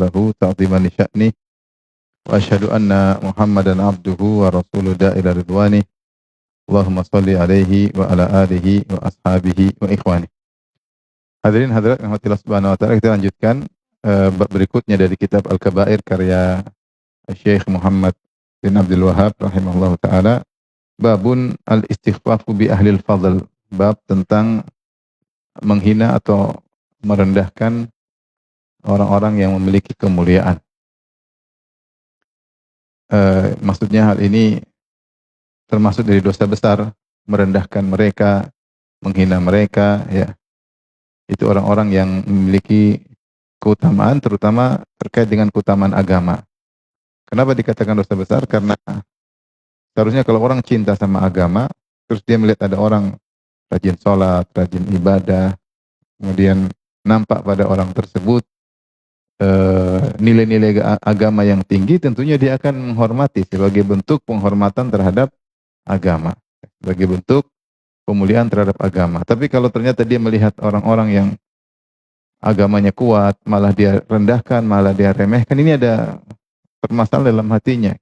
له تعظيما لشأنه وأشهد أن محمدا عبده ورسوله داعي إلى رضوانه اللهم صل عليه وعلى آله وأصحابه وإخوانه. Hadirin hadirat yang Allah Subhanahu wa taala, kita lanjutkan bab berikutnya dari kitab Al-Kabair karya Syekh Muhammad bin Abdul Wahhab rahimahullahu taala. Babun al-istighfafu bi ahlil fadl, bab tentang menghina atau merendahkan orang-orang yang memiliki kemuliaan. Maksudnya hal ini termasuk dari dosa besar, merendahkan mereka, menghina mereka, ya. Itu orang-orang yang memiliki keutamaan, terutama terkait dengan keutamaan agama. Kenapa dikatakan dosa besar? Karena seharusnya kalau orang cinta sama agama, terus dia melihat ada orang rajin sholat, rajin ibadah, kemudian nampak pada orang tersebut nilai-nilai agama yang tinggi, tentunya dia akan menghormati sebagai bentuk penghormatan terhadap agama, sebagai bentuk pemuliaan terhadap agama. Tapi kalau ternyata dia melihat orang-orang yang agamanya kuat, malah dia rendahkan, malah dia remehkan, ini ada permasalahan dalam hatinya.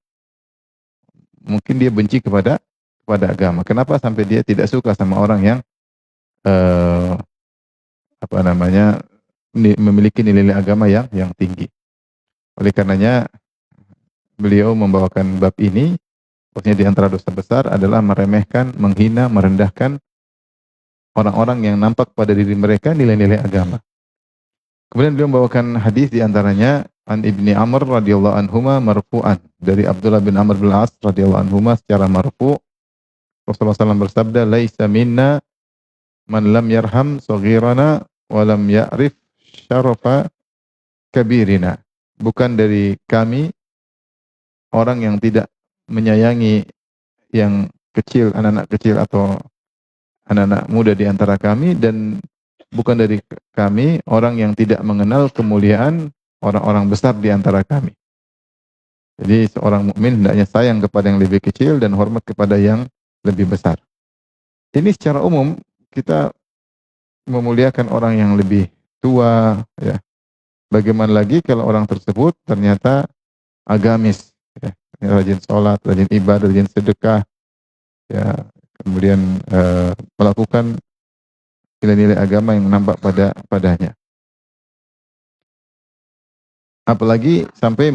Mungkin dia benci kepada agama. Kenapa sampai dia tidak suka sama orang yang memiliki nilai-nilai agama yang tinggi. Oleh karenanya beliau membawakan bab ini, maksudnya di antara dosa besar adalah meremehkan, menghina, merendahkan orang-orang yang nampak pada diri mereka nilai-nilai agama. Kemudian beliau membawakan hadis di antaranya an Ibni Amr radhiyallahu anhuma marfu'an, dari Abdullah bin Amr bin As radhiyallahu anhuma secara marfu', Rasulullah SAW bersabda, laisa minna man lam yarham saghirana wa lam ya'rif syarafa kabirina. Bukan dari kami orang yang tidak menyayangi yang kecil, anak-anak kecil atau anak-anak muda di antara kami, dan bukan dari kami orang yang tidak mengenal kemuliaan orang-orang besar di antara kami. Jadi seorang mukmin hendaknya sayang kepada yang lebih kecil dan hormat kepada yang lebih besar. Ini secara umum kita memuliakan orang yang lebih tua, ya. Bagaimana lagi kalau orang tersebut ternyata agamis, ya, rajin sholat, rajin ibadah, rajin sedekah, ya, kemudian melakukan nilai-nilai agama yang nampak padanya. Apalagi sampai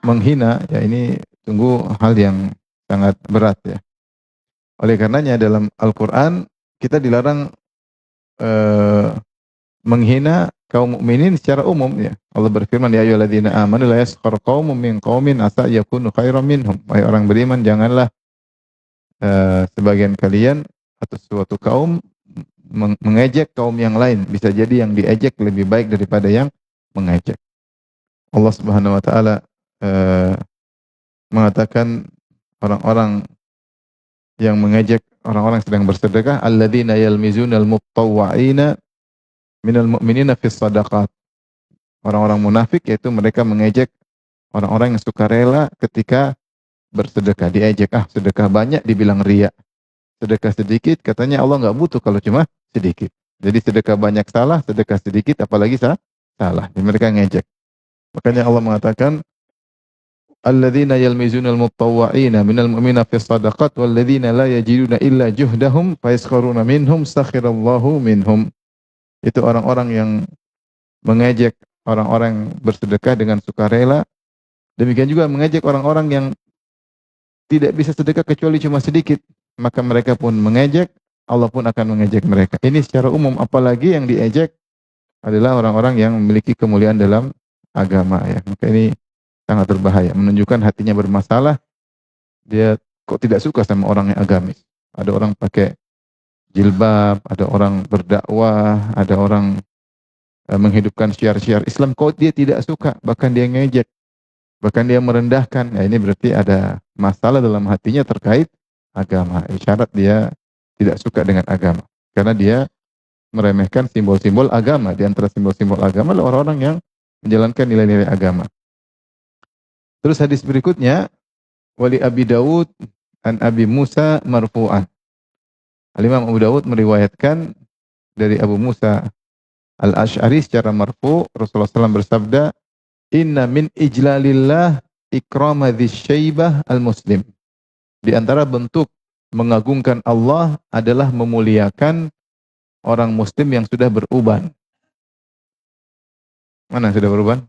menghina, ya, ini sungguh hal yang sangat berat, ya. Oleh karenanya dalam Al-Quran kita dilarang menghina kaum mukminin secara umum, ya. Allah berfirman, ya ayyuhalladzina amanu la yaskhar qaumun min qaumin asa yakunu khairan minhum. Wahai orang beriman, janganlah sebagian kalian atau suatu kaum mengejek kaum yang lain. Bisa jadi yang diejek lebih baik daripada yang mengejek. Allah Subhanahu wa taala mengatakan orang-orang yang mengejek orang-orang yang sedang bersedekah, alladzina yalmizunal mutawwa'ina minal mu'minina fis shadaqat. Orang-orang munafik yaitu mereka mengejek orang-orang yang sukarela ketika bersedekah. Diejek, sedekah banyak dibilang riya. Sedekah sedikit katanya Allah enggak butuh kalau cuma sedikit. Jadi sedekah banyak salah, sedekah sedikit apalagi salah. Jadi mereka ngejek. Makanya Allah mengatakan alladzina yalmizunal mutawwa'ina minal mu'minina fis shadaqat walladzina la yajiduna illa juhdahum fayaskharuna minhum sakhirallahu minhum. Itu orang-orang yang mengejek orang-orang yang bersedekah dengan sukarela. Demikian juga mengejek orang-orang yang tidak bisa sedekah kecuali cuma sedikit. Maka mereka pun mengejek, Allah pun akan mengejek mereka. Ini secara umum, apalagi yang diejek adalah orang-orang yang memiliki kemuliaan dalam agama, ya. Maka ini sangat berbahaya, menunjukkan hatinya bermasalah. Dia kok tidak suka sama orang yang agamis. Ada orang pakai jilbab, ada orang berdakwah, ada orang menghidupkan syiar-syiar Islam, kok dia tidak suka, bahkan dia ngejek, bahkan dia merendahkan. Ya, ini berarti ada masalah dalam hatinya terkait agama. Isyarat dia tidak suka dengan agama, karena dia meremehkan simbol-simbol agama. Di antara simbol-simbol agama adalah orang-orang yang menjalankan nilai-nilai agama. Terus hadis berikutnya, wali Abi Dawud an Abi Musa marfu'an. Al-Imam Abu Dawud meriwayatkan dari Abu Musa Al-Asy'ari secara marfu', Rasulullah SAW bersabda, Inna min ijlalillah ikrama dzisyaibah al-muslim. Di antara bentuk mengagungkan Allah adalah memuliakan orang muslim yang sudah beruban. Mana sudah beruban?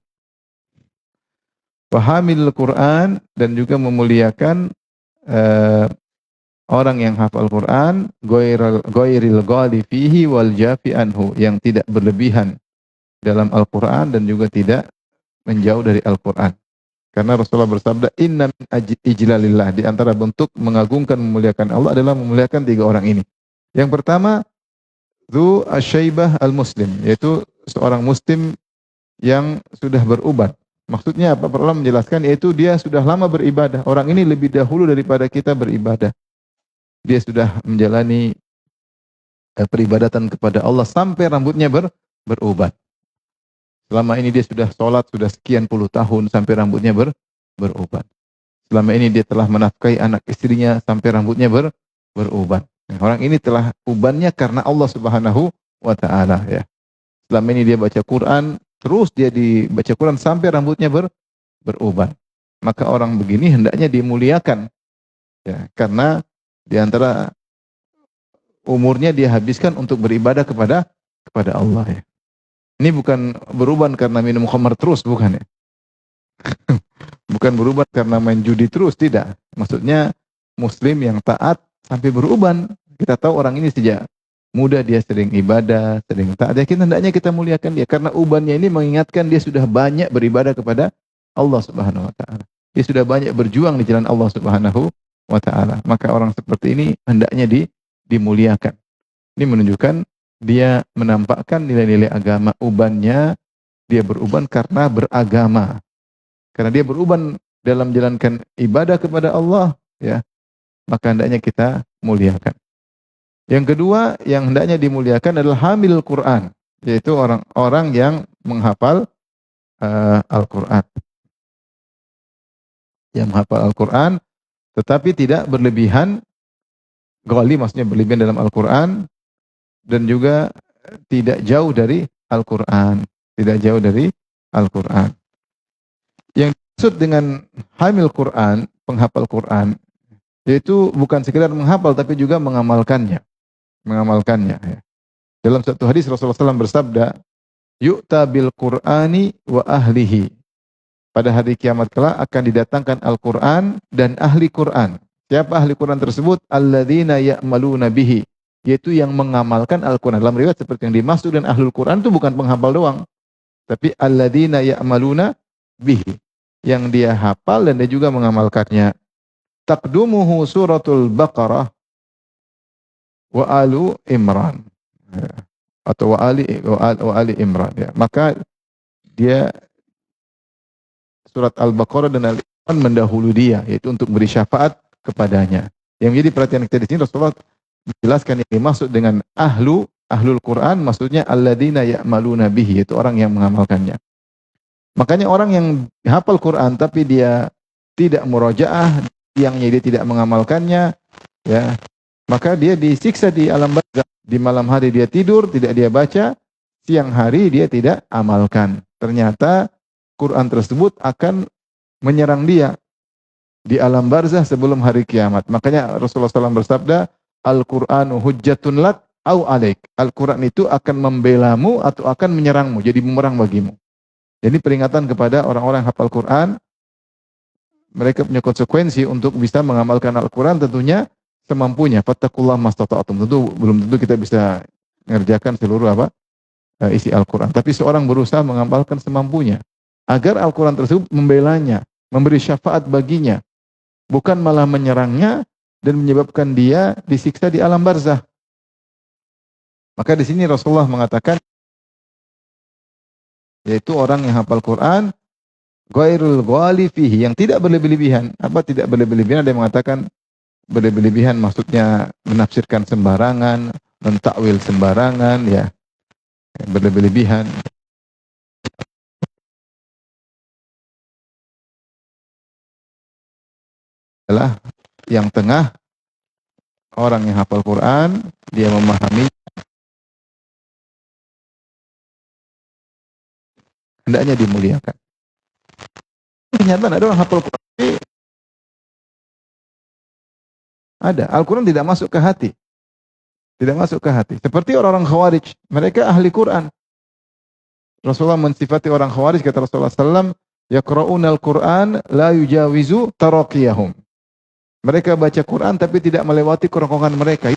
Wahamil Quran, dan juga memuliakan orang yang hafal Quran, ghairil ghali fihi wal jafi anhu, yang tidak berlebihan dalam Al-Quran dan juga tidak menjauh dari Al-Quran. Karena Rasulullah bersabda, inna min ijlalillah, di antara bentuk mengagungkan, memuliakan Allah adalah memuliakan 3 orang ini. Yang pertama, Dzu asyaibah al-muslim, yaitu seorang muslim yang sudah beruban. Maksudnya apa? Para ulama menjelaskan, yaitu dia sudah lama beribadah. Orang ini lebih dahulu daripada kita beribadah. Dia sudah menjalani peribadatan kepada Allah sampai rambutnya beruban. Selama ini dia sudah sholat, sudah sekian puluh tahun sampai rambutnya beruban. Selama ini dia telah menafkahi anak istrinya sampai rambutnya beruban. Nah, orang ini telah ubannya karena Allah Subhanahu wa taala, ya. Selama ini dia baca Quran, terus dia dibaca Quran sampai rambutnya beruban. Maka orang begini hendaknya dimuliakan, ya, karena di antara umurnya dia habiskan untuk beribadah kepada Allah, ya. Ini bukan beruban karena minum khamar terus, bukan, ya. Bukan beruban karena main judi terus, tidak. Maksudnya muslim yang taat sampai beruban. Kita tahu orang ini sejak muda dia sering ibadah, sering taat. Ya, hendaknya kita muliakan dia karena ubannya ini mengingatkan dia sudah banyak beribadah kepada Allah Subhanahu wa taala. Dia sudah banyak berjuang di jalan Allah Subhanahu wa taala. Maka orang seperti ini hendaknya dimuliakan. Ini menunjukkan dia menampakkan nilai-nilai agama. Ubannya, dia beruban karena beragama. Karena dia beruban dalam menjalankan ibadah kepada Allah, ya, maka hendaknya kita muliakan. Yang kedua yang hendaknya dimuliakan adalah hamil Quran, yaitu orang-orang yang menghafal Al-Quran. Yang menghafal Al-Quran tetapi tidak berlebihan, ghali maksudnya berlebihan dalam Al-Quran, dan juga tidak jauh dari Al-Quran. Tidak jauh dari Al-Quran. Yang dimaksud dengan hamil Quran, penghafal Quran, yaitu bukan sekedar menghafal tapi juga mengamalkannya. Mengamalkannya, ya. Dalam satu hadis Rasulullah SAW bersabda, yu'ta bil Qur'ani wa ahlihi. Pada hari kiamat kelak akan didatangkan Al-Quran dan ahli Quran. Siapa ahli Quran tersebut? Alladzina ya'maluna bihi, yaitu yang mengamalkan Al-Quran. Dalam riwayat seperti yang dimaksud dan ahlul Quran itu bukan penghafal doang, tapi alladzina ya'maluna bihi, yang dia hafal dan dia juga mengamalkannya. Taqdumuhu suratul Baqarah wa alu Imran, ya. Atau wa ali Imran, ya. Maka dia surat Al-Baqarah dan Al-Imran mendahului dia, yaitu untuk beri syafaat kepadanya. Yang menjadi perhatian kita di sini, Rasulullah menjelaskan yang dimaksud dengan ahlul Quran, maksudnya alladzina ya'maluna bihi, yaitu orang yang mengamalkannya. Makanya orang yang hafal Quran tapi dia tidak murojaah, siangnya dia tidak mengamalkannya, ya, maka dia disiksa di alam barzakh. Di malam hari dia tidur, tidak dia baca, siang hari dia tidak amalkan. Ternyata Quran tersebut akan menyerang dia di alam barzakh sebelum hari kiamat. Makanya Rasulullah SAW bersabda, Al-Qur'anu hujjatun lak au alaik. Al-Quran itu akan membelamu atau akan menyerangmu, jadi bumerang bagimu. Jadi peringatan kepada orang-orang yang hafal Quran, mereka punya konsekuensi untuk bisa mengamalkan Al-Quran tentunya semampunya. Fattaqullaha mastata'tum. Tentu belum tentu kita bisa mengerjakan seluruh isi Al-Quran. Tapi seorang berusaha mengamalkan semampunya agar Al-Quran tersebut membelanya, memberi syafaat baginya, bukan malah menyerangnya dan menyebabkan dia disiksa di alam barzakh. Maka di sini Rasulullah mengatakan, yaitu orang yang hafal Quran ghairul ghali fihi, yang tidak berlebih-lebihan. Apa tidak berlebih-lebihan? Ada yang mengatakan berlebih-lebihan maksudnya menafsirkan sembarangan, mentakwil sembarangan, ya. Berlebih-lebihan. Adalah yang tengah, orang yang hafal Quran, dia memahami, hendaknya dimuliakan. Kenyataan ada orang hafal Quran, ada. Al-Quran tidak masuk ke hati. Tidak masuk ke hati. Seperti orang-orang Khawarij. Mereka ahli Quran. Rasulullah mensifati orang Khawarij, kata Rasulullah SAW, yaqra'unal Quran la yujawizu taraqiyahum. Mereka baca Quran tapi tidak melewati kerongkongan mereka.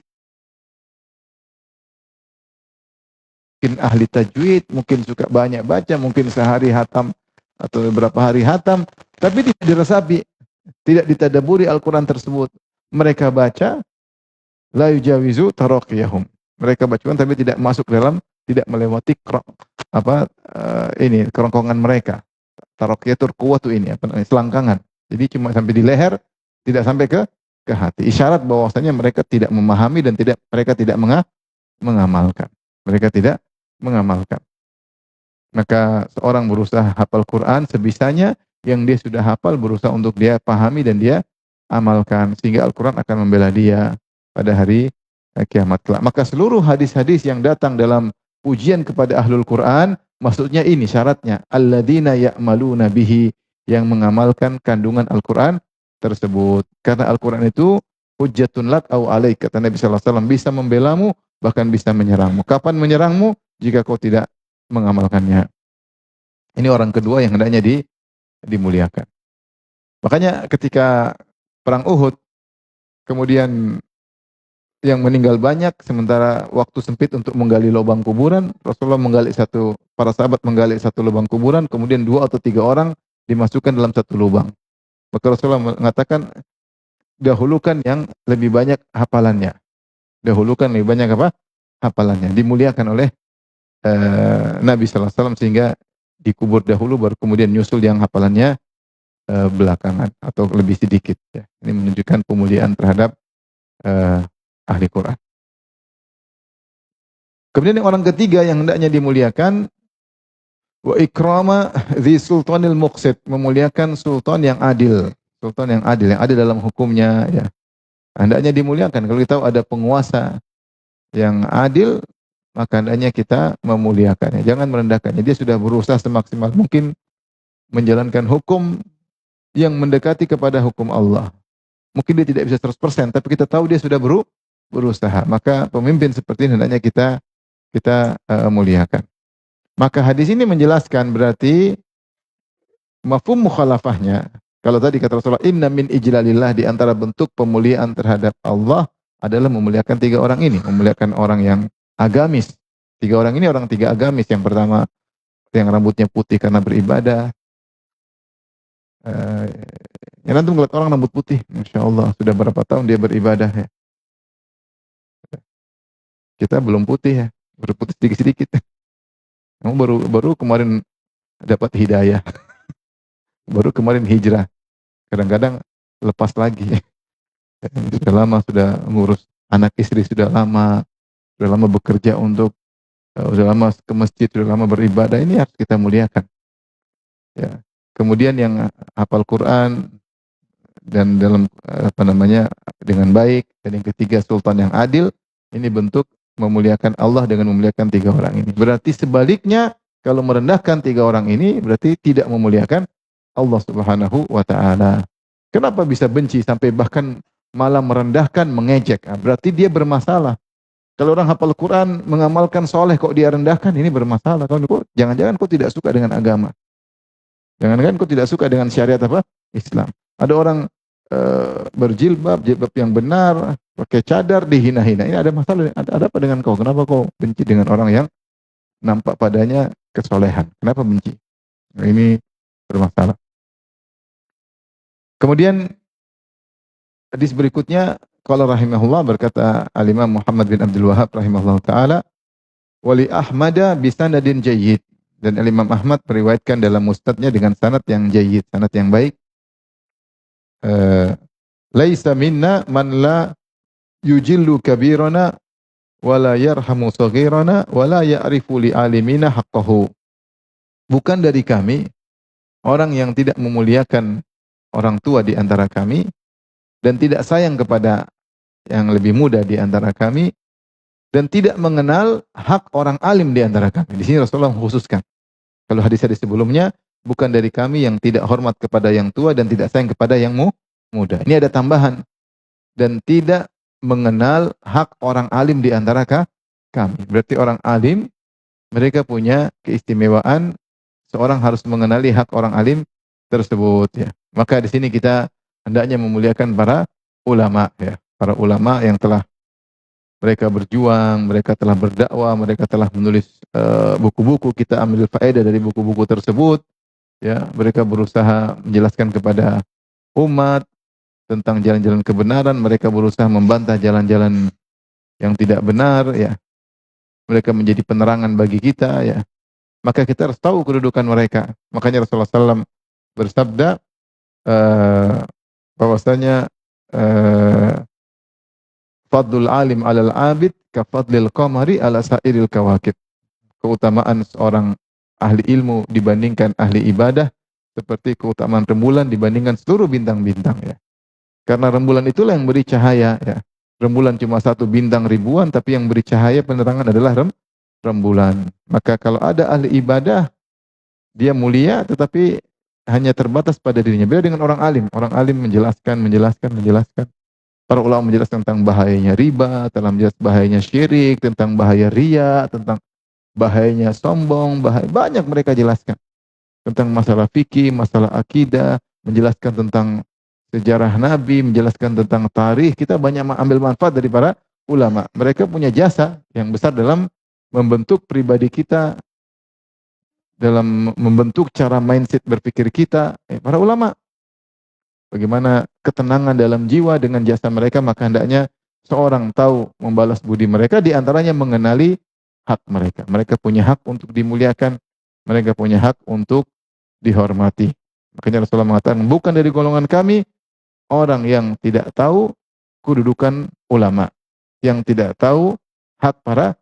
Mungkin ahli tajwid, mungkin suka banyak baca, mungkin sehari hatam atau beberapa hari hatam, tapi tidak diresapi, tidak ditadaburi Al-Quran tersebut. Mereka baca la yujawizu taraqiyahum. Mereka baca Quran tapi tidak masuk dalam, tidak melewati kerongkongan mereka. Taraqiyah turquwatu ini selangkangan. Jadi cuma sampai di leher, tidak sampai ke hati. Isyarat bahwasanya mereka tidak memahami dan mereka tidak mengamalkan. Mereka tidak mengamalkan. Maka seorang berusaha hafal Quran sebisanya, yang dia sudah hafal berusaha untuk dia pahami dan dia amalkan, sehingga Al-Quran akan membela dia pada hari kiamat kelak. Maka seluruh hadis-hadis yang datang dalam pujian kepada ahlul Quran, maksudnya ini syaratnya, alladzina ya'maluna bihi, yang mengamalkan kandungan Al-Quran tersebut. Karena Al-Quran itu hujjatun lak au alaik, kata Nabi sallallahu alaihi wasallam, bisa membelamu bahkan bisa menyerangmu. Kapan menyerangmu? Jika kau tidak mengamalkannya. Ini orang kedua yang hendaknya dimuliakan. Makanya ketika perang Uhud, kemudian yang meninggal banyak, sementara waktu sempit untuk menggali lubang kuburan, Rasulullah para sahabat menggali satu lubang kuburan, kemudian 2 atau 3 orang dimasukkan dalam satu lubang. Maka Rasulullah mengatakan, dahulukan yang lebih banyak hafalannya. Dahulukan lebih banyak hafalannya. Dimuliakan oleh Nabi sallallahu alaihi wasallam, sehingga dikubur dahulu baru kemudian nyusul yang hafalannya belakangan atau lebih sedikit, ya. Ini menunjukkan pemuliaan terhadap ahli Quran. Kemudian yang orang ketiga yang hendaknya dimuliakan, wa ikrama dzi sultanil muqsit, memuliakan sultan yang adil. Sultan yang adil dalam hukumnya, ya. Hendaknya dimuliakan. Kalau kita tahu ada penguasa yang adil, maka hendaknya kita memuliakannya, jangan merendahkannya. Dia sudah berusaha semaksimal mungkin menjalankan hukum yang mendekati kepada hukum Allah. Mungkin dia tidak bisa 100%, tapi kita tahu dia sudah berusaha. Maka pemimpin seperti ini hendaknya kita muliakan. Maka hadis ini menjelaskan berarti mafhum mukhalafahnya. Kalau tadi kata Rasulullah, inna min ijlalillah, di antara bentuk pemuliaan terhadap Allah adalah memuliakan 3 orang ini, memuliakan orang yang agamis. 3 orang ini orang 3 agamis. Yang pertama, yang rambutnya putih karena beribadah. Yang nanti melihat orang rambut putih, Masya Allah, sudah berapa tahun dia beribadah, ya. Kita belum putih, ya, baru putih sedikit-sedikit. Kamu baru kemarin dapat hidayah, baru kemarin hijrah. Kadang-kadang lepas lagi. Sudah lama sudah ngurus anak istri, sudah lama bekerja sudah lama ke masjid, sudah lama beribadah. Ini harus kita muliakan, ya. Kemudian yang hafal Quran dan dengan baik, dan yang ketiga sultan yang adil. Ini bentuk memuliakan Allah dengan memuliakan 3 orang ini. Berarti sebaliknya, kalau merendahkan 3 orang ini berarti tidak memuliakan Allah Subhanahu wa taala. Kenapa bisa benci sampai bahkan malah merendahkan, mengejek? Berarti dia bermasalah. Kalau orang hafal Quran, mengamalkan soleh, kok dia rendahkan, ini bermasalah. Jangan-jangan kau tidak suka dengan agama. Jangan-jangan kau tidak suka dengan syariat Islam. Ada orang jilbab yang benar, pakai cadar, dihina-hina. Ini ada masalah. Ada apa dengan kau? Kenapa kau benci dengan orang yang nampak padanya kesolehan? Kenapa benci? Ini bermasalah. Kemudian hadis berikutnya, qala rahimahullah, berkata al-Imam Muhammad bin Abdul Wahhab rahimahullah taala, wali Ahmada bisanadin jayyid, dan Imam Ahmad meriwayatkan dalam musnadnya dengan sanad yang jayyid, sanad yang baik. Laisa minna man la yujillu kabirana wa la yarhamu saghirana wa la ya'rifu li alimina haqqahu. Bukan dari kami orang yang tidak memuliakan orang tua di antara kami dan tidak sayang kepada yang lebih muda di antara kami dan tidak mengenal hak orang alim di antara kami. Di sini Rasulullah mengkhususkan. Kalau hadis-hadis sebelumnya bukan dari kami yang tidak hormat kepada yang tua dan tidak sayang kepada yang muda. Ini ada tambahan, dan tidak mengenal hak orang alim di antara kami. Berarti orang alim mereka punya keistimewaan, seorang harus mengenali hak orang alim tersebut ya. Maka di sini kita hendaknya memuliakan para ulama ya. Para ulama yang telah mereka berjuang, mereka telah berdakwah, mereka telah menulis buku-buku, kita ambil faedah dari buku-buku tersebut ya. Mereka berusaha menjelaskan kepada umat tentang jalan-jalan kebenaran, mereka berusaha membantah jalan-jalan yang tidak benar ya. Mereka menjadi penerangan bagi kita ya. Maka kita harus tahu kedudukan mereka. Makanya Rasulullah SAW bersabda bahwasanya fadlul alim 'alal 'abid ka fadlil qamari 'ala sairil kawakib. Keutamaan seorang ahli ilmu dibandingkan ahli ibadah seperti keutamaan rembulan dibandingkan seluruh bintang-bintang ya. Karena rembulan itulah yang beri cahaya ya. Rembulan cuma satu, bintang ribuan, tapi yang beri cahaya penerangan adalah rembulan. Maka kalau ada ahli ibadah, dia mulia tetapi hanya terbatas pada dirinya. Beda dengan orang alim. Orang alim menjelaskan. Para ulama menjelaskan tentang bahayanya riba, telah menjelaskan bahayanya syirik, tentang bahaya riya, tentang bahayanya sombong, banyak mereka jelaskan. Tentang masalah fikih, masalah akidah, menjelaskan tentang sejarah Nabi, menjelaskan tentang tarikh. Kita banyak mengambil manfaat dari para ulama. Mereka punya jasa yang besar dalam membentuk pribadi kita, dalam membentuk cara mindset berpikir kita. Para ulama, bagaimana ketenangan dalam jiwa dengan jasa mereka, maka hendaknya seorang tahu membalas budi mereka, di antaranya mengenali hak mereka. Mereka punya hak untuk dimuliakan, mereka punya hak untuk dihormati. Makanya Rasulullah mengatakan, bukan dari golongan kami orang yang tidak tahu kedudukan ulama, yang tidak tahu hak para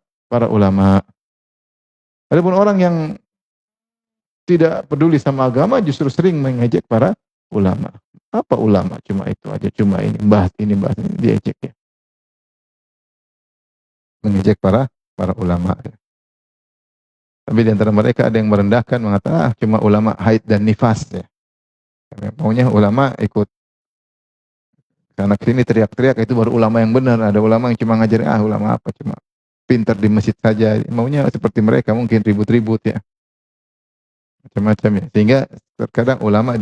ulama. Adapun orang yang tidak peduli sama agama justru sering mengejek para ulama. Apa ulama? Cuma itu aja, cuma bahas ini, diejek ya. Mengejek para ulama ya. Tapi di antara mereka ada yang merendahkan, mengatakan cuma ulama haid dan nifas ya. Maunya ulama ikut karena sini teriak-teriak, itu baru ulama yang benar. Ada ulama yang cuma ngajarin, ulama apa, cuma pintar di masjid saja. Maunya seperti mereka, mungkin ribut-ribut ya. Macam-macam ya. Sehingga terkadang ulama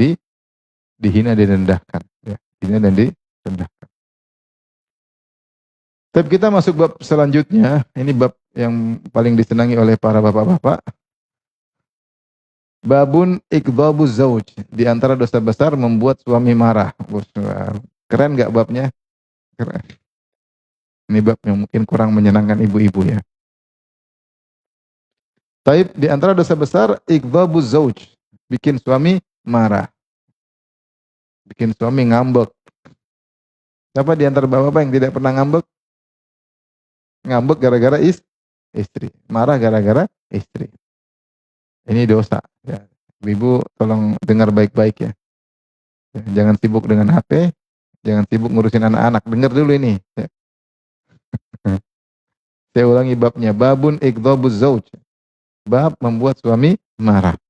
dihina, direndahkan ya. Dihina dan direndahkan. Tapi kita masuk bab selanjutnya. Ini bab yang paling disenangi oleh para bapak-bapak. Babun ikdhabuz zauj. Di antara dosa besar membuat suami marah. Keren enggak babnya? Keren. Ini bab yang mungkin kurang menyenangkan ibu-ibu ya. Taib, di antara dosa besar ikdhabuz zauj. Bikin suami marah. Bikin suami ngambek. Siapa di antara bapak-bapak yang tidak pernah ngambek? Ngambek gara-gara istri. Marah gara-gara istri. Ini dosa. Ya. Ibu tolong dengar baik-baik ya. Jangan sibuk dengan HP. Jangan sibuk ngurusin anak-anak. Dengar dulu ini. Ya. Saya ulangi babnya. Babun ikdhabuz zauj. Bab membuat suami marah.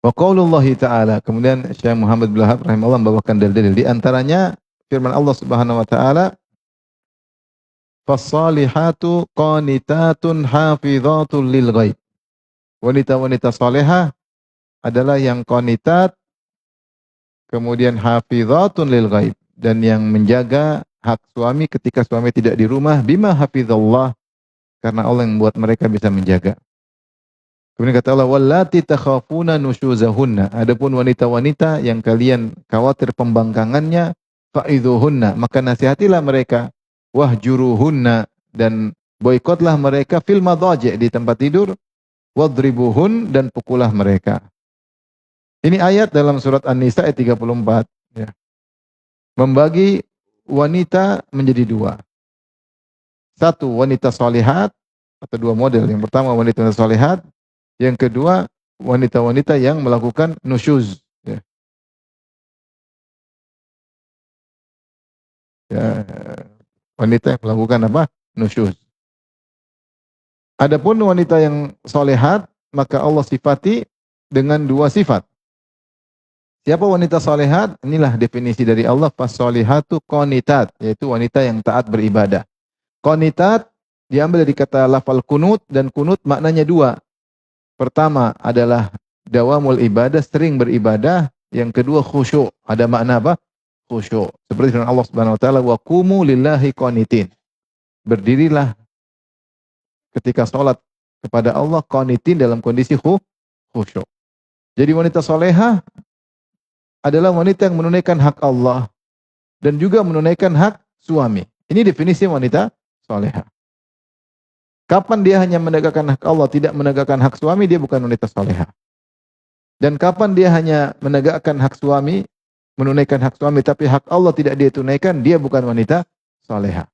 Wa qaulullahi ta'ala. Kemudian Syekh Muhammad bin Wahab rahimahullah membawakan dalil-dalil. Di antaranya firman Allah Subhanahu wa taala, "Fas-salihatu qanitatun hafidhatun lil ghaib." Wanita-wanita salehah adalah yang qanitat, kemudian hafidhatun lil ghaib, dan yang menjaga hak suami ketika suami tidak di rumah, bima hafizallah, karena Allah yang membuat mereka bisa menjaga. Kemudian kata Allah, wallati takhafuna nusyuzahunna. Adapun wanita-wanita yang kalian khawatir pembangkangannya, fa'idhuhunna, maka nasihatilah mereka, wahjuruhunna, dan boikotlah mereka fil madhaji', di tempat tidur, wadribuhun, dan pukullah mereka. Ini ayat dalam surat An-Nisa ayat 34 ya. Membagi wanita menjadi dua. Satu, wanita salihat, atau dua model. Yang pertama wanita salihat, yang kedua wanita-wanita yang melakukan nusyuz ya. Ya, wanita yang melakukan apa? Nusyuz. Adapun wanita yang salihat, maka Allah sifati dengan dua sifat. Siapa wanita solehat? Inilah definisi dari Allah, fasolihatu qanitat, yaitu wanita yang taat beribadah. Qanitat diambil dari kata lafal kunut, dan kunut maknanya dua. Pertama adalah dawamul ibadah, sering beribadah. Yang kedua khusyuk. Ada makna apa? Khusyuk. Seperti firman Allah Subhanahu wa taala, wa qumu lillahi qanitin. Berdirilah ketika salat kepada Allah qanitin, dalam kondisi khusyuk. Jadi wanita solehah adalah wanita yang menunaikan hak Allah dan juga menunaikan hak suami. Ini definisi wanita solehah. Kapan dia hanya menegakkan hak Allah, tidak menegakkan hak suami, dia bukan wanita solehah. Dan kapan dia hanya menegakkan hak suami, menunaikan hak suami, tapi hak Allah tidak dia tunaikan, dia bukan wanita solehah.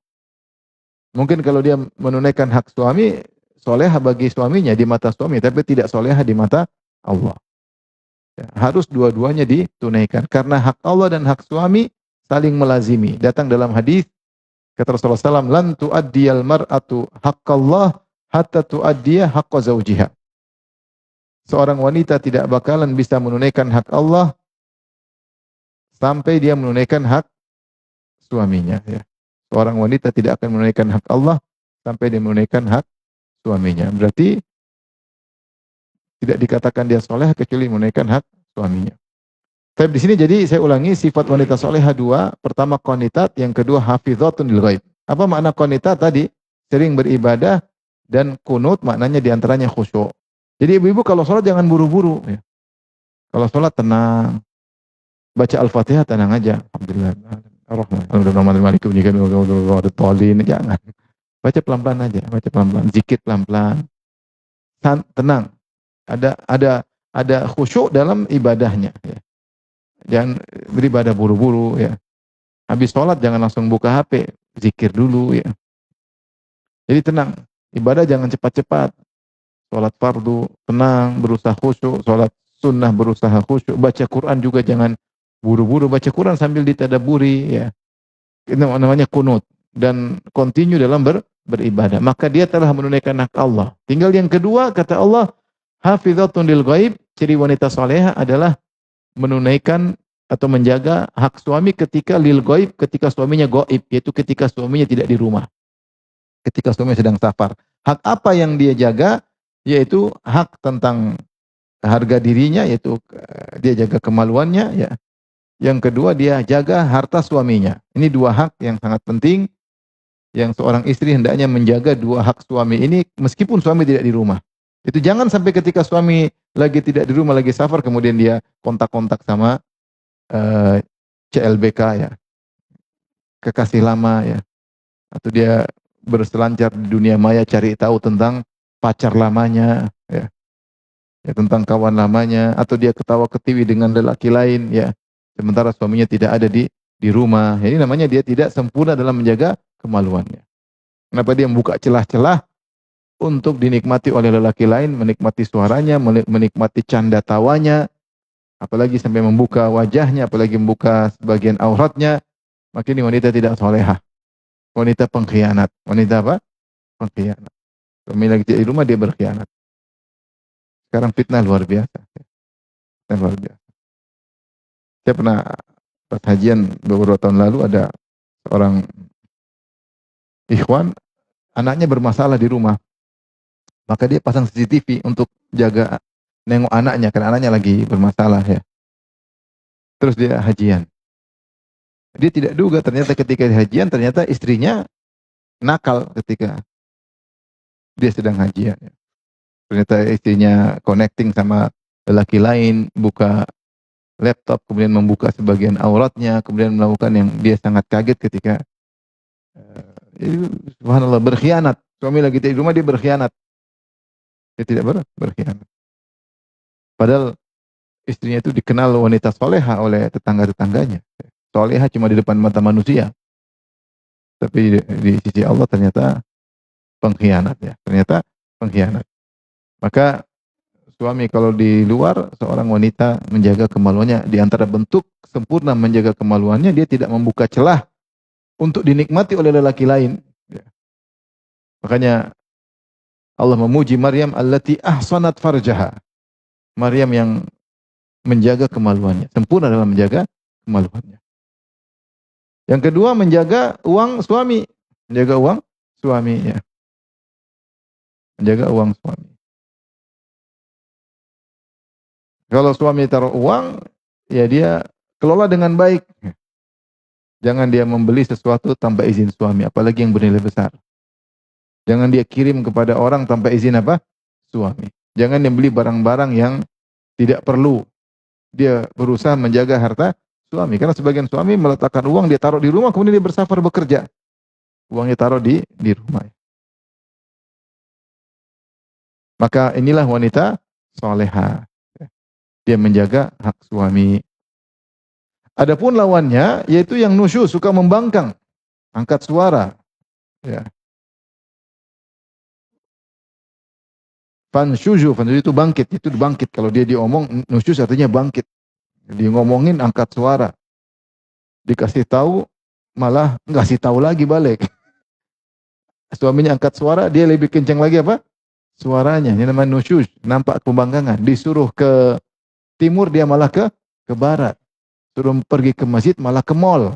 Mungkin kalau dia menunaikan hak suami, solehah bagi suaminya di mata suami, tapi tidak solehah di mata Allah. Ya, harus dua-duanya ditunaikan. Karena hak Allah dan hak suami saling melazimi. Datang dalam hadis, kata Rasulullah SAW, lan tu'addiyal mar'atu haqqallah hatta tu'addiya haqqa zawjiha. Seorang wanita tidak bakalan bisa menunaikan hak Allah sampai dia menunaikan hak suaminya. Ya. Seorang wanita tidak akan menunaikan hak Allah sampai dia menunaikan hak suaminya. Berarti tidak dikatakan dia soleh kecuali menunaikan hak suaminya. Tapi di sini jadi saya ulangi, sifat wanita solehah dua. Pertama qanitat, yang kedua hafizatun lil ghaib. Apa makna qanitat tadi? Sering beribadah, dan kunut maknanya diantaranya khusyuk. Jadi ibu-ibu kalau sholat jangan buru-buru. Ya. Kalau sholat tenang, baca Al-Fatihah tenang aja. Alhamdulillah. Jangan. Baca pelan-pelan aja, baca pelan-pelan, zikir pelan-pelan. Tenang. Ada khusyuk dalam ibadahnya. Ya. Jangan beribadah buru-buru. Ya. Habis sholat jangan langsung buka HP, zikir dulu. Ya. Jadi tenang. Ibadah jangan cepat-cepat. Sholat fardu tenang, berusaha khusyuk. Sholat sunnah berusaha khusyuk. Baca Quran juga jangan buru-buru. Baca Quran sambil ditadaburi. Ya. Itu namanya kunut. Dan continue dalam beribadah. Maka dia telah menunaikan hak Allah. Tinggal yang kedua, kata Allah, hafizatun lil ghaib. Ciri wanita soleha adalah menunaikan atau menjaga hak suami ketika lil ghaib, ketika suaminya gaib, yaitu ketika suaminya tidak di rumah. Ketika suaminya sedang safar. Hak apa yang dia jaga? Yaitu hak tentang harga dirinya, yaitu dia jaga kemaluannya. Ya. Yang kedua dia jaga harta suaminya. Ini dua hak yang sangat penting, yang seorang istri hendaknya menjaga dua hak suami ini meskipun suami tidak di rumah. Itu jangan sampai ketika suami lagi tidak di rumah, lagi safar, kemudian dia kontak-kontak sama CLBK, ya, kekasih lama, ya, atau dia berselancar di dunia maya cari tahu tentang pacar lamanya, ya, ya, tentang kawan lamanya, atau dia ketawa ketiwi dengan lelaki lain, ya, sementara suaminya tidak ada di rumah. Ini namanya dia tidak sempurna dalam menjaga kemaluannya. Kenapa dia membuka celah-celah untuk dinikmati oleh lelaki lain, menikmati suaranya, menikmati canda tawanya, apalagi sampai membuka wajahnya, apalagi membuka sebagian auratnya, maka ini wanita tidak solehah. Wanita pengkhianat. Wanita apa? Pengkhianat. Suami lagi di rumah dia berkhianat. Sekarang fitnah luar biasa. Fitnah luar biasa. Saya pernah pas hajian beberapa tahun lalu, ada seorang ikhwan, anaknya bermasalah di rumah. Maka dia pasang CCTV untuk jaga, nengok anaknya, karena anaknya lagi bermasalah, ya. Terus dia hajian. Dia tidak duga ternyata ketika hajian, ternyata istrinya nakal ketika dia sedang hajian. Ya. Ternyata istrinya connecting sama lelaki lain, buka laptop, kemudian membuka sebagian auratnya, kemudian melakukan yang dia sangat kaget ketika subhanallah, berkhianat. Suami lagi di rumah dia berkhianat. Dia tidak berkhianat. Padahal istrinya itu dikenal wanita soleha oleh tetangga-tetangganya. Soleha cuma di depan mata manusia. Tapi di sisi Allah ternyata pengkhianat, ya. Ternyata pengkhianat. Maka suami kalau di luar, seorang wanita menjaga kemaluannya, di antara bentuk sempurna menjaga kemaluannya, dia tidak membuka celah untuk dinikmati oleh lelaki lain. Ya. Makanya Allah memuji Maryam allati ahsanat farjaha. Maryam yang menjaga kemaluannya, sempurna dalam menjaga kemaluannya. Yang kedua menjaga uang suami, menjaga uang suami ya, menjaga uang suami. Kalau suami taruh uang, ya dia kelola dengan baik. Jangan dia membeli sesuatu tanpa izin suami, apalagi yang bernilai besar. Jangan dia kirim kepada orang tanpa izin apa? Suami. Jangan dia beli barang-barang yang tidak perlu. Dia berusaha menjaga harta suami. Karena sebagian suami meletakkan uang, dia taruh di rumah, kemudian dia bersafar bekerja. Uangnya taruh di rumah. Maka inilah wanita soleha. Dia menjaga hak suami. Adapun lawannya, yaitu yang nusyuz, suka membangkang, angkat suara. Ya. Fansyuzu itu bangkit, itu bangkit. Kalau dia diomong, nusyuz artinya bangkit. Dia ngomongin, angkat suara. Dikasih tahu, malah ngasih tahu lagi balik. Suaminya angkat suara, dia lebih kencang lagi apa? Suaranya. Ini namanya nusyuz, nampak pembangkangan. Disuruh ke timur, dia malah ke barat. Suruh pergi ke masjid, malah ke mall.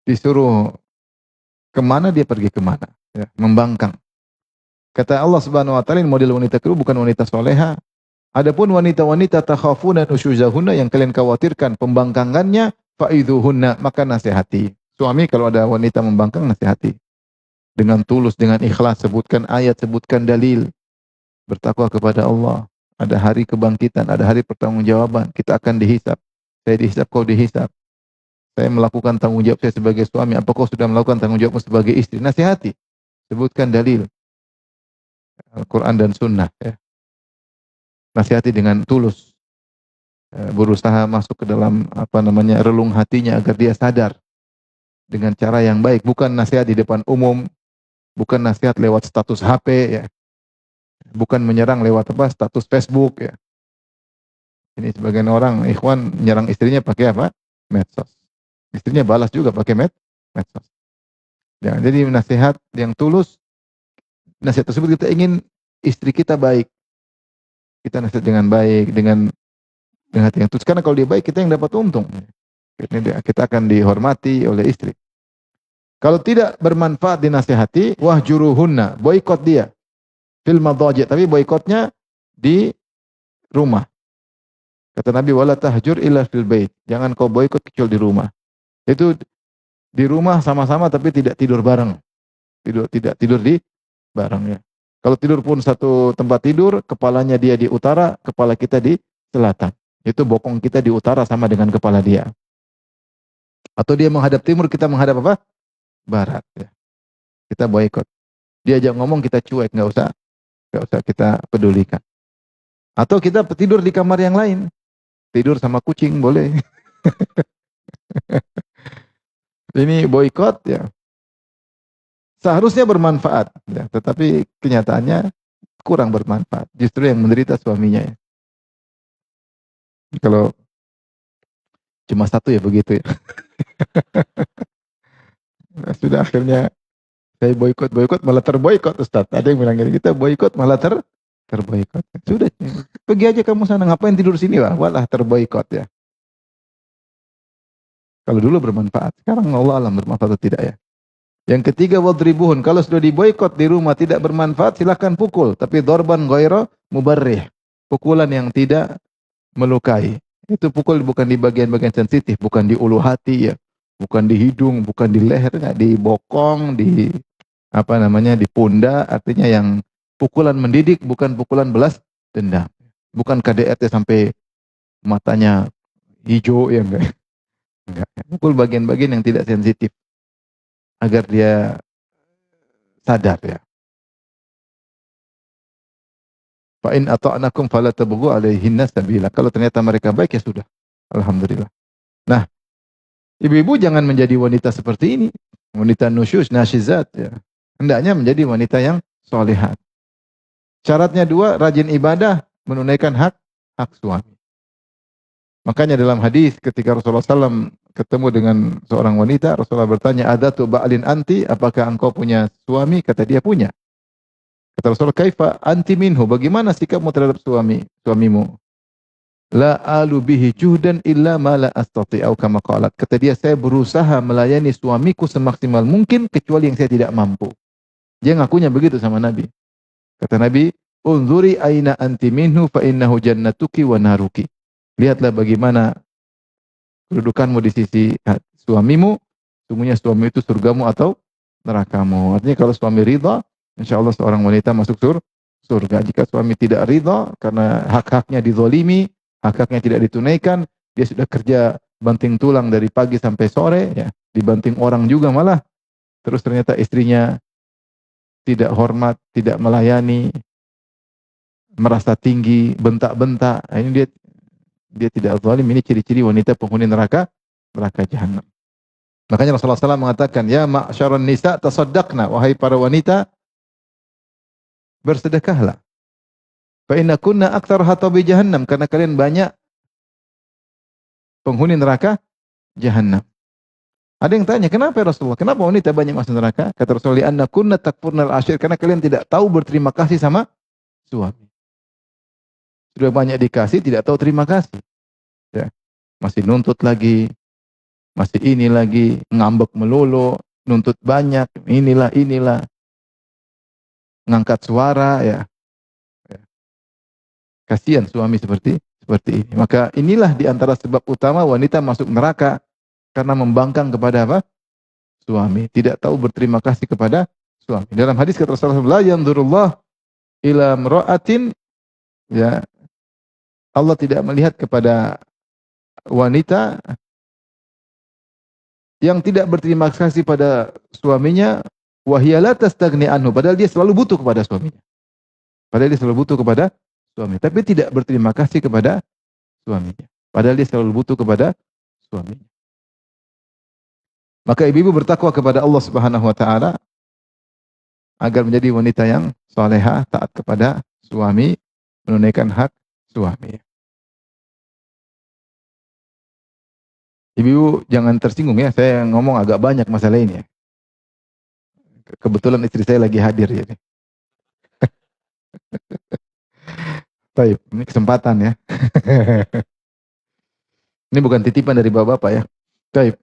Disuruh kemana, dia pergi kemana. Ya, membangkang. Kata Allah Subhanahu wa taala, model wanita kedua bukan wanita soleha. Adapun wanita-wanita takhafuna nusyuzahunna, yang kalian khawatirkan pembangkangannya, faidhuhunna, maka nasihati. Suami kalau ada wanita membangkang, nasihati. Dengan tulus, dengan ikhlas, sebutkan ayat, sebutkan dalil. Bertakwa kepada Allah. Ada hari kebangkitan, ada hari pertanggungjawaban. Kita akan dihisab. Saya dihisab, kau dihisab. Saya melakukan tanggung jawab saya sebagai suami. Apa kau sudah melakukan tanggung jawabmu sebagai istri? Nasihati. Sebutkan dalil. Al-Quran dan Sunnah. Ya. Nasihati dengan tulus. Berusaha masuk ke dalam relung hatinya agar dia sadar. Dengan cara yang baik. Bukan nasihat di depan umum. Bukan nasihat lewat status HP. Ya. Bukan menyerang lewat status Facebook. Ya. Ini sebagian orang, ikhwan, menyerang istrinya pakai apa? Medsos. Istrinya balas juga pakai medsos. Ya, jadi nasihat yang tulus, nasihat tersebut kita ingin istri kita baik. Kita nasihat dengan baik, dengan hati yang tulus. Karena kalau dia baik, kita yang dapat untung. Kita akan dihormati oleh istri. Kalau tidak bermanfaat dinasihati, wahjuruhunna, boikot dia. Fil madhaji', tapi boikotnya di rumah. Kata Nabi, wala tahjur illa fil bait. Jangan kau boikot kecuali di rumah. Itu di rumah sama-sama tapi tidak tidur bareng. Tidak tidur di bareng ya. Kalau tidur pun satu tempat tidur, kepalanya dia di utara, kepala kita di selatan. Itu bokong kita di utara sama dengan kepala dia. Atau dia menghadap timur, kita menghadap apa? Barat ya. Kita boikot. Dia ajak ngomong, kita cuek, enggak usah kita pedulikan. Atau kita tidur di kamar yang lain. Tidur sama kucing boleh. Ini boikot ya. Seharusnya bermanfaat ya, tetapi kenyataannya kurang bermanfaat. Justru yang menderita suaminya ya. Kalau cuma satu ya begitu ya. Nah, sudah akhirnya saya boikot malah terboikot, Ustaz. Ada yang bilang gini, kita boikot malah terboikot. Sudah, pergi aja kamu sana, ngapain tidur sini lah, walah terboikot ya. Kalau dulu bermanfaat, sekarang Allah alam bermanfaat atau tidak ya. Yang ketiga, wadribuhun. Kalau sudah diboikot di rumah tidak bermanfaat, silakan pukul. Tapi dorban ghaira mubarrih. Pukulan yang tidak melukai. Itu pukul bukan di bagian-bagian sensitif, bukan di ulu hati ya, bukan di hidung, bukan di leher, enggak, di bokong, di di pundak. Artinya yang pukulan mendidik, bukan pukulan belas dendam. Bukan KDRT sampai matanya hijau ya enggak. Enggak. Pukul bagian-bagian yang tidak sensitif agar dia sadar ya. Fa in ata'nakum fala tabghu 'alaihinna sabila. Kalau ternyata mereka baik ya sudah. Alhamdulillah. Nah, ibu-ibu jangan menjadi wanita seperti ini. Wanita nusyuz, nasyizat ya. Hendaknya menjadi wanita yang solehat. Syaratnya dua, rajin ibadah, menunaikan hak suami. Makanya dalam hadis ketika Rasulullah SAW ketemu dengan seorang wanita, Rasulullah bertanya, adatu ba'lin anti, apakah engkau punya suami? Kata dia punya. Kata Rasulullah, "Kaifa anti minhu?" Bagaimana sikapmu terhadap suamimu? La alu bihi juhdan illa ma la astati'u kama qalat. Kata dia, saya berusaha melayani suamiku semaksimal mungkin kecuali yang saya tidak mampu. Dia ngakunya begitu sama Nabi. Kata Nabi, "Unzuri aina anti minhu fa innahu jannatuki wa naruki." Lihatlah bagaimana kedudukanmu di sisi suamimu, sungguhnya suami itu surgamu atau nerakamu. Artinya kalau suami ridha, insyaallah seorang wanita masuk surga. Jika suami tidak ridha karena hak-haknya dizalimi, hak-haknya tidak ditunaikan, dia sudah kerja banting tulang dari pagi sampai sore, ya, dibanting orang juga malah. Terus ternyata istrinya tidak hormat, tidak melayani, merasa tinggi, bentak-bentak. Nah, ini dia tidak zalim, ini ciri-ciri wanita penghuni neraka jahanam. Makanya Rasulullah SAW mengatakan, "Ya ma'syaran nisa tasaddaqna," wahai para wanita, bersedekahlah. Fa inna kunna aktsar hatabi jahannam, karena kalian banyak penghuni neraka jahanam. Ada yang tanya, "Kenapa ya Rasulullah? Kenapa wanita banyak masuk neraka?" Kata Rasulullah, "Anna kunna takfurnal ashir," karena kalian tidak tahu berterima kasih sama suami. Sudah banyak dikasih, tidak tahu terima kasih. Ya. Masih nuntut lagi, masih ini lagi, ngambek melulu, nuntut banyak, inilah, ngangkat suara, ya. Kasihan suami seperti ini. Maka inilah di antara sebab utama wanita masuk neraka, karena membangkang kepada apa? Suami. Tidak tahu berterima kasih kepada suami. Dalam hadis kata Rasulullah, "La yanzurullah ila imra'atin," ya, Allah tidak melihat kepada wanita yang tidak berterima kasih pada suaminya, wa hiya la tastagni anhu, padahal dia selalu butuh kepada suaminya. Padahal dia selalu butuh kepada suami, tapi tidak berterima kasih kepada suaminya. Padahal dia selalu butuh kepada suaminya. Maka ibu-ibu bertakwa kepada Allah Subhanahu wa taala agar menjadi wanita yang salehah, taat kepada suami, menunaikan hak suami. Ibu-ibu jangan tersinggung ya, saya ngomong agak banyak masalah ini ya. Kebetulan istri saya lagi hadir ya. Baik, ini kesempatan ya. Ini bukan titipan dari bapak-bapak ya. Baik.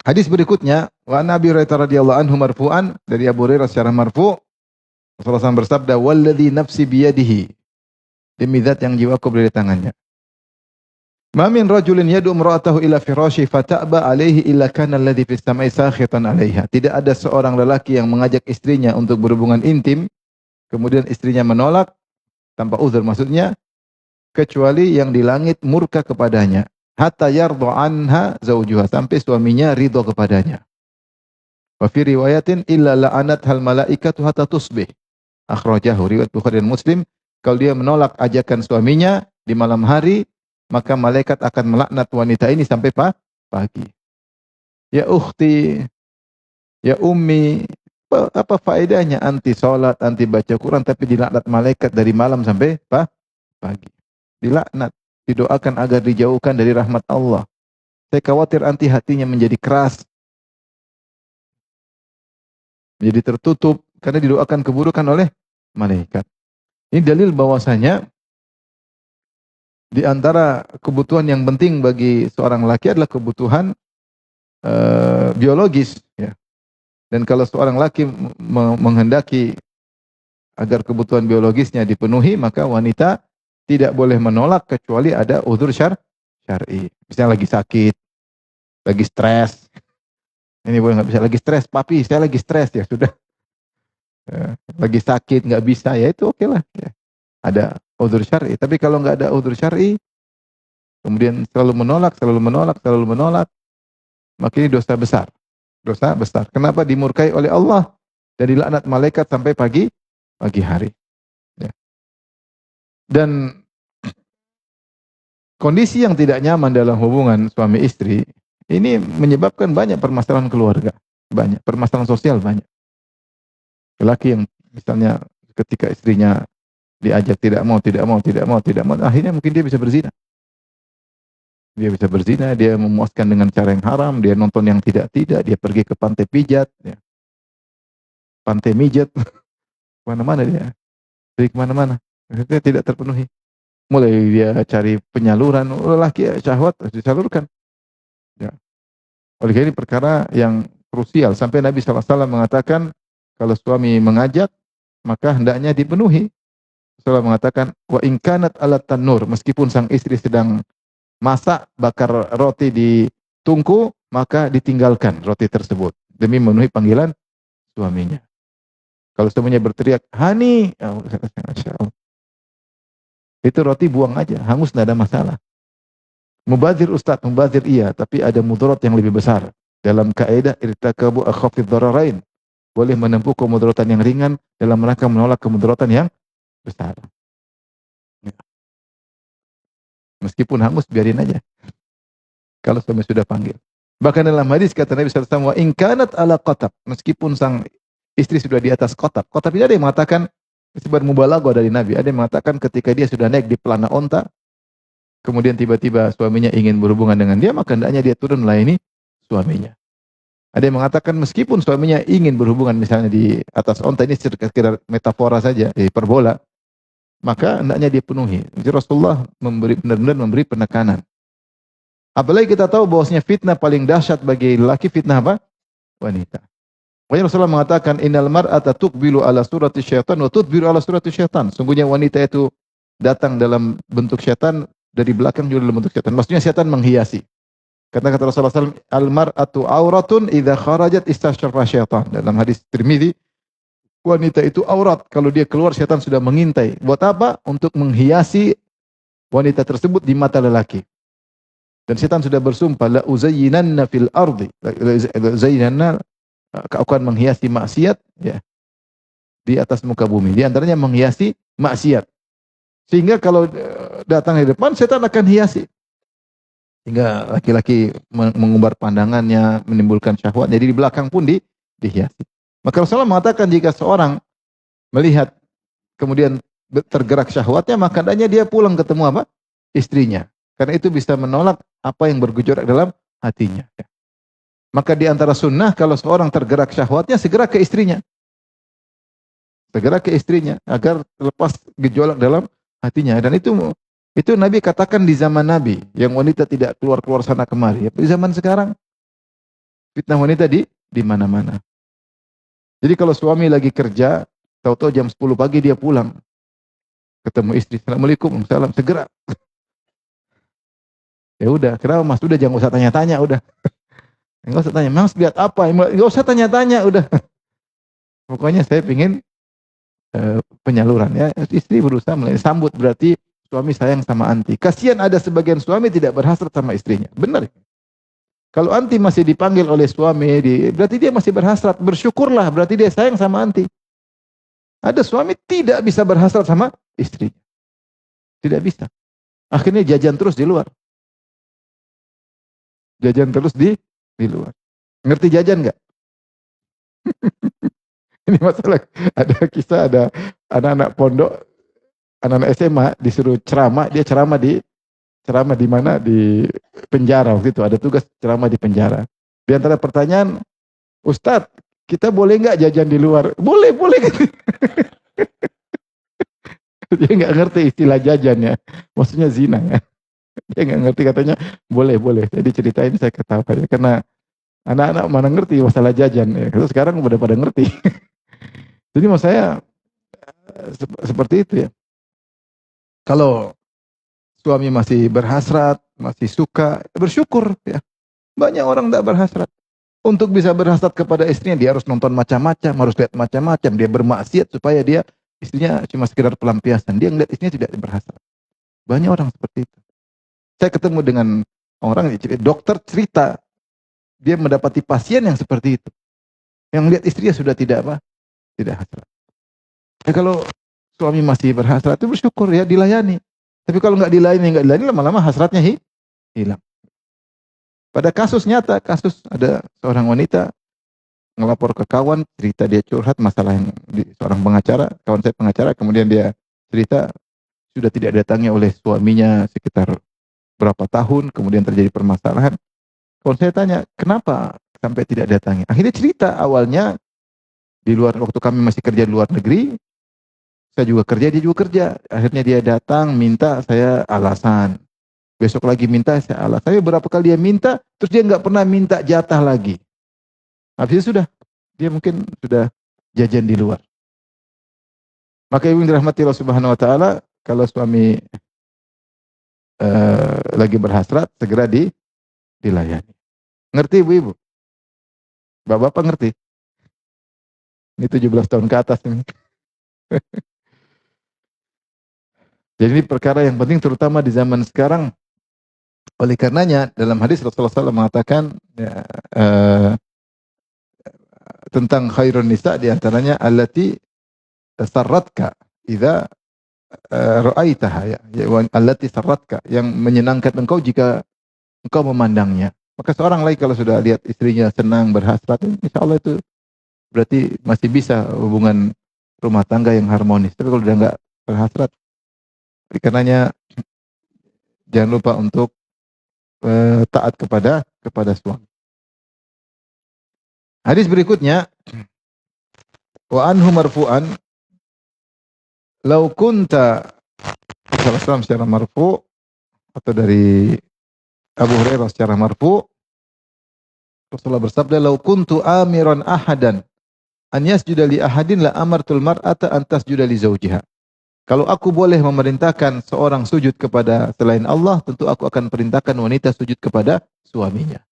Hadis berikutnya, wa Nabi radhiyallahu anhu marfu'an, dari Abu Hurairah secara marfu', Rasulullah SAW bersabda, "Walladzi nafsi biyadihi," demi zat yang jiwaku berada di tangannya. "Ma min rajulin yad'u imra'atahu ila firasyi fata'ba 'alaihi illa kana alladzi fis sama'i sakhitan 'alaiha." Tidak ada seorang lelaki yang mengajak istrinya untuk berhubungan intim, kemudian istrinya menolak tanpa uzur maksudnya, kecuali yang di langit murka kepadanya. Hatta yardha anha zaujuha, sampai suaminya ridho kepadanya. Wa fi riwayatin illa la'anat hal malaikatu hatta tusbih. Akhrajahu, riwayat Bukhari dan Muslim. Kalau dia menolak ajakan suaminya di malam hari, maka malaikat akan melaknat wanita ini sampai pagi. Ya ukhti, ya ummi, apa faedahnya anti salat, anti baca Quran, tapi dilaknat malaikat dari malam sampai pagi. Dilaknat, didoakan agar dijauhkan dari rahmat Allah. Saya khawatir nanti hatinya menjadi keras, menjadi tertutup, karena didoakan keburukan oleh malaikat. Ini dalil bahwasanya di antara kebutuhan yang penting bagi seorang laki adalah kebutuhan biologis. Ya. Dan kalau seorang laki menghendaki agar kebutuhan biologisnya dipenuhi, maka wanita tidak boleh menolak kecuali ada uzur syar'i. Misalnya lagi sakit, lagi stres. Ini boleh nggak bisa, lagi stres, papi saya lagi stres, ya sudah. Lagi sakit nggak bisa, ya itu oke lah. Ya. Ada uzur syar'i. Tapi kalau nggak ada uzur syar'i, kemudian selalu menolak, maka ini dosa besar. Dosa besar. Kenapa? Dimurkai oleh Allah dan dilaknat malaikat sampai pagi hari. Ya. Dan kondisi yang tidak nyaman dalam hubungan suami istri ini menyebabkan banyak permasalahan keluarga, banyak permasalahan sosial, banyak. Lelaki yang misalnya ketika istrinya diajak tidak mau, akhirnya mungkin dia bisa berzina. Dia memuaskan dengan cara yang haram, dia nonton yang tidak, dia pergi ke pantai pijat. Ya. pantai mijet, mana-mana dia, dari kemana-mana. Akhirnya tidak terpenuhi. Mulai dia cari penyaluran, lelaki syahwat harus disalurkan. Ya. Oleh karena ini perkara yang krusial. Sampai Nabi SAW mengatakan, kalau suami mengajak, maka hendaknya dipenuhi. Rasulullah mengatakan, wa in kanat ala tanur, meskipun sang istri sedang masak, bakar roti di tungku, maka ditinggalkan roti tersebut demi memenuhi panggilan suaminya. Kalau suaminya berteriak, "Hani," Masya Allah, itu roti buang aja, hangus tidak ada masalah. Mubazir Ustaz, mubazir iya, tapi ada mudarat yang lebih besar. Dalam kaidah irtikabu akhafidz dhararain, boleh menempuh kemudaratan yang ringan dalam rangka menolak kemudaratan yang besar. Ya. Meskipun hangus, biarin aja. Kalau suami sudah panggil. Bahkan dalam hadis kata Nabi SAW, wa in kanat ala qatab, meskipun sang istri sudah di atas qatab. Qatab ini ada yang mengatakan, sebar mubalaghah dari Nabi, ada yang mengatakan ketika dia sudah naik di pelana onta, kemudian tiba-tiba suaminya ingin berhubungan dengan dia, maka hendaknya dia turun melayani suaminya. Ada yang mengatakan meskipun suaminya ingin berhubungan misalnya di atas onta, ini sekedar metafora saja, hiperbola, maka hendaknya dia penuhi. Jadi Rasulullah benar-benar memberi penekanan. Apalagi kita tahu bahwasanya fitnah paling dahsyat bagi lelaki, fitnah apa? Wanita. Makanya Rasulullah mengatakan, innal mar'ata tuqbilu ala surati syaitan wa tudbiru ala surati syaitan. Sungguhnya wanita itu datang dalam bentuk syaitan, dari belakang juga dalam bentuk syaitan. Maksudnya syaitan menghiasi. Kata Rasulullah SAW, al-mar'atu auratun idza kharajat istasyarra syaitan. Dalam hadis Tirmidzi, wanita itu aurat, kalau dia keluar syaitan sudah mengintai. Buat apa? Untuk menghiasi wanita tersebut di mata lelaki. Dan syaitan sudah bersumpah, la uzayyinanna fil ardi, la uzayyinanna, aku akan menghiasi maksiat ya di atas muka bumi. Di antaranya menghiasi maksiat. Sehingga kalau datang di depan, syaitan akan hiasi. Sehingga laki-laki mengumbar pandangannya, menimbulkan syahwat. Jadi di belakang pun dihiasi. Maka Rasulullah mengatakan, jika seorang melihat kemudian tergerak syahwatnya, maka hendaknya dia pulang ketemu apa? Istrinya. Karena itu bisa menolak apa yang bergejolak dalam hatinya. Maka di antara sunnah, kalau seorang tergerak syahwatnya, segera ke istrinya. Segera ke istrinya, agar lepas gejolak dalam hatinya. Dan itu Nabi katakan di zaman Nabi, yang wanita tidak keluar-keluar sana kemari. Di zaman sekarang, fitnah wanita di mana-mana. Jadi kalau suami lagi kerja, tahu-tahu jam 10 pagi dia pulang, ketemu istri, Assalamualaikum, salam, segera. Ya udah, kenapa Mas? Udah jangan usah tanya-tanya, udah. Enggak usah tanya, Mas lihat apa? Enggak usah tanya-tanya, udah. Pokoknya saya pingin penyaluran ya. Istri berusaha sambut, berarti suami sayang sama anti. Kasihan ada sebagian suami tidak berhasrat sama istrinya. Benar. Kalau anti masih dipanggil oleh suami, berarti dia masih berhasrat. Bersyukurlah, berarti dia sayang sama anti. Ada suami tidak bisa berhasrat sama istrinya. Tidak bisa. Akhirnya jajan terus di luar. Jajan terus di luar. Ngerti jajan nggak? Ini masalah. Ada kisah, ada anak-anak pondok, anak-anak SMA disuruh ceramah, dia ceramah di mana? Di penjara waktu itu. Ada tugas ceramah di penjara. Di antara pertanyaan, Ustadz, kita boleh nggak jajan di luar? Boleh, boleh. Dia nggak ngerti istilah jajan ya. Maksudnya zina ya. Dia nggak ngerti, katanya boleh. Jadi ceritain, saya ketawa ya, karena anak-anak mana ngerti masalah jajan ya. Sekarang udah pada ngerti. Jadi maksud saya seperti itu ya. Kalau suami masih berhasrat, masih suka, bersyukur ya. Banyak orang tidak berhasrat. Untuk bisa berhasrat kepada istrinya, dia harus nonton macam-macam, harus lihat macam-macam, dia bermaksiat supaya dia istrinya cuma sekedar pelampiasan. Dia ngeliat istrinya tidak berhasrat. Banyak orang seperti itu. Saya ketemu dengan orang, dokter cerita, dia mendapati pasien yang seperti itu. Yang lihat istrinya sudah tidak hasrat. Kalau suami masih berhasrat, itu bersyukur ya, dilayani. Tapi kalau nggak dilayani, lama-lama hasratnya hilang. Pada kasus nyata, ada seorang wanita ngelapor ke kawan, cerita dia curhat masalah yang seorang pengacara, kawan saya pengacara, kemudian dia cerita sudah tidak datangnya oleh suaminya sekitar berapa tahun, kemudian terjadi permasalahan. Kalau saya tanya, kenapa sampai tidak datangnya? Akhirnya cerita awalnya Di luar, waktu kami masih kerja di luar negeri, saya juga kerja, dia juga kerja. Akhirnya dia datang minta, saya alasan. Besok lagi minta, saya alasan. Tapi berapa kali dia minta, terus dia nggak pernah minta jatah lagi. Habis itu sudah, dia mungkin sudah jajan di luar. Maka ibu yang dirahmati Allah Subhanahu wa taala, kalau suami lagi berhasrat, segera dilayani. Ngerti ibu-ibu? Bapak-bapak ngerti? Ini 17 tahun ke atas ini. Jadi ini perkara yang penting terutama di zaman sekarang. Oleh karenanya dalam hadis Rasulullah SAW mengatakan ya, tentang khairun nisa diantaranya allati sarratka idza ra'aitaha, ya allati sarratka, yang menyenangkan engkau jika engkau memandangnya. Maka seorang lagi kalau sudah lihat istrinya senang berhasrat, insya Allah itu berarti masih bisa hubungan rumah tangga yang harmonis. Tapi kalau sudah enggak berhasrat, karenanya jangan lupa untuk taat kepada suami. Hadis berikutnya, wa anhu marfu'an, law kunta, Rasulullah secara marfu', atau dari Abu Hurairah secara marfu', Rasulullah bersabda, law kuntu amiran ahadan an yasjuda li ahadin la amartul mar'ata an tasjuda li zawjiha. Kalau aku boleh memerintahkan seorang sujud kepada selain Allah, tentu aku akan perintahkan wanita sujud kepada suaminya.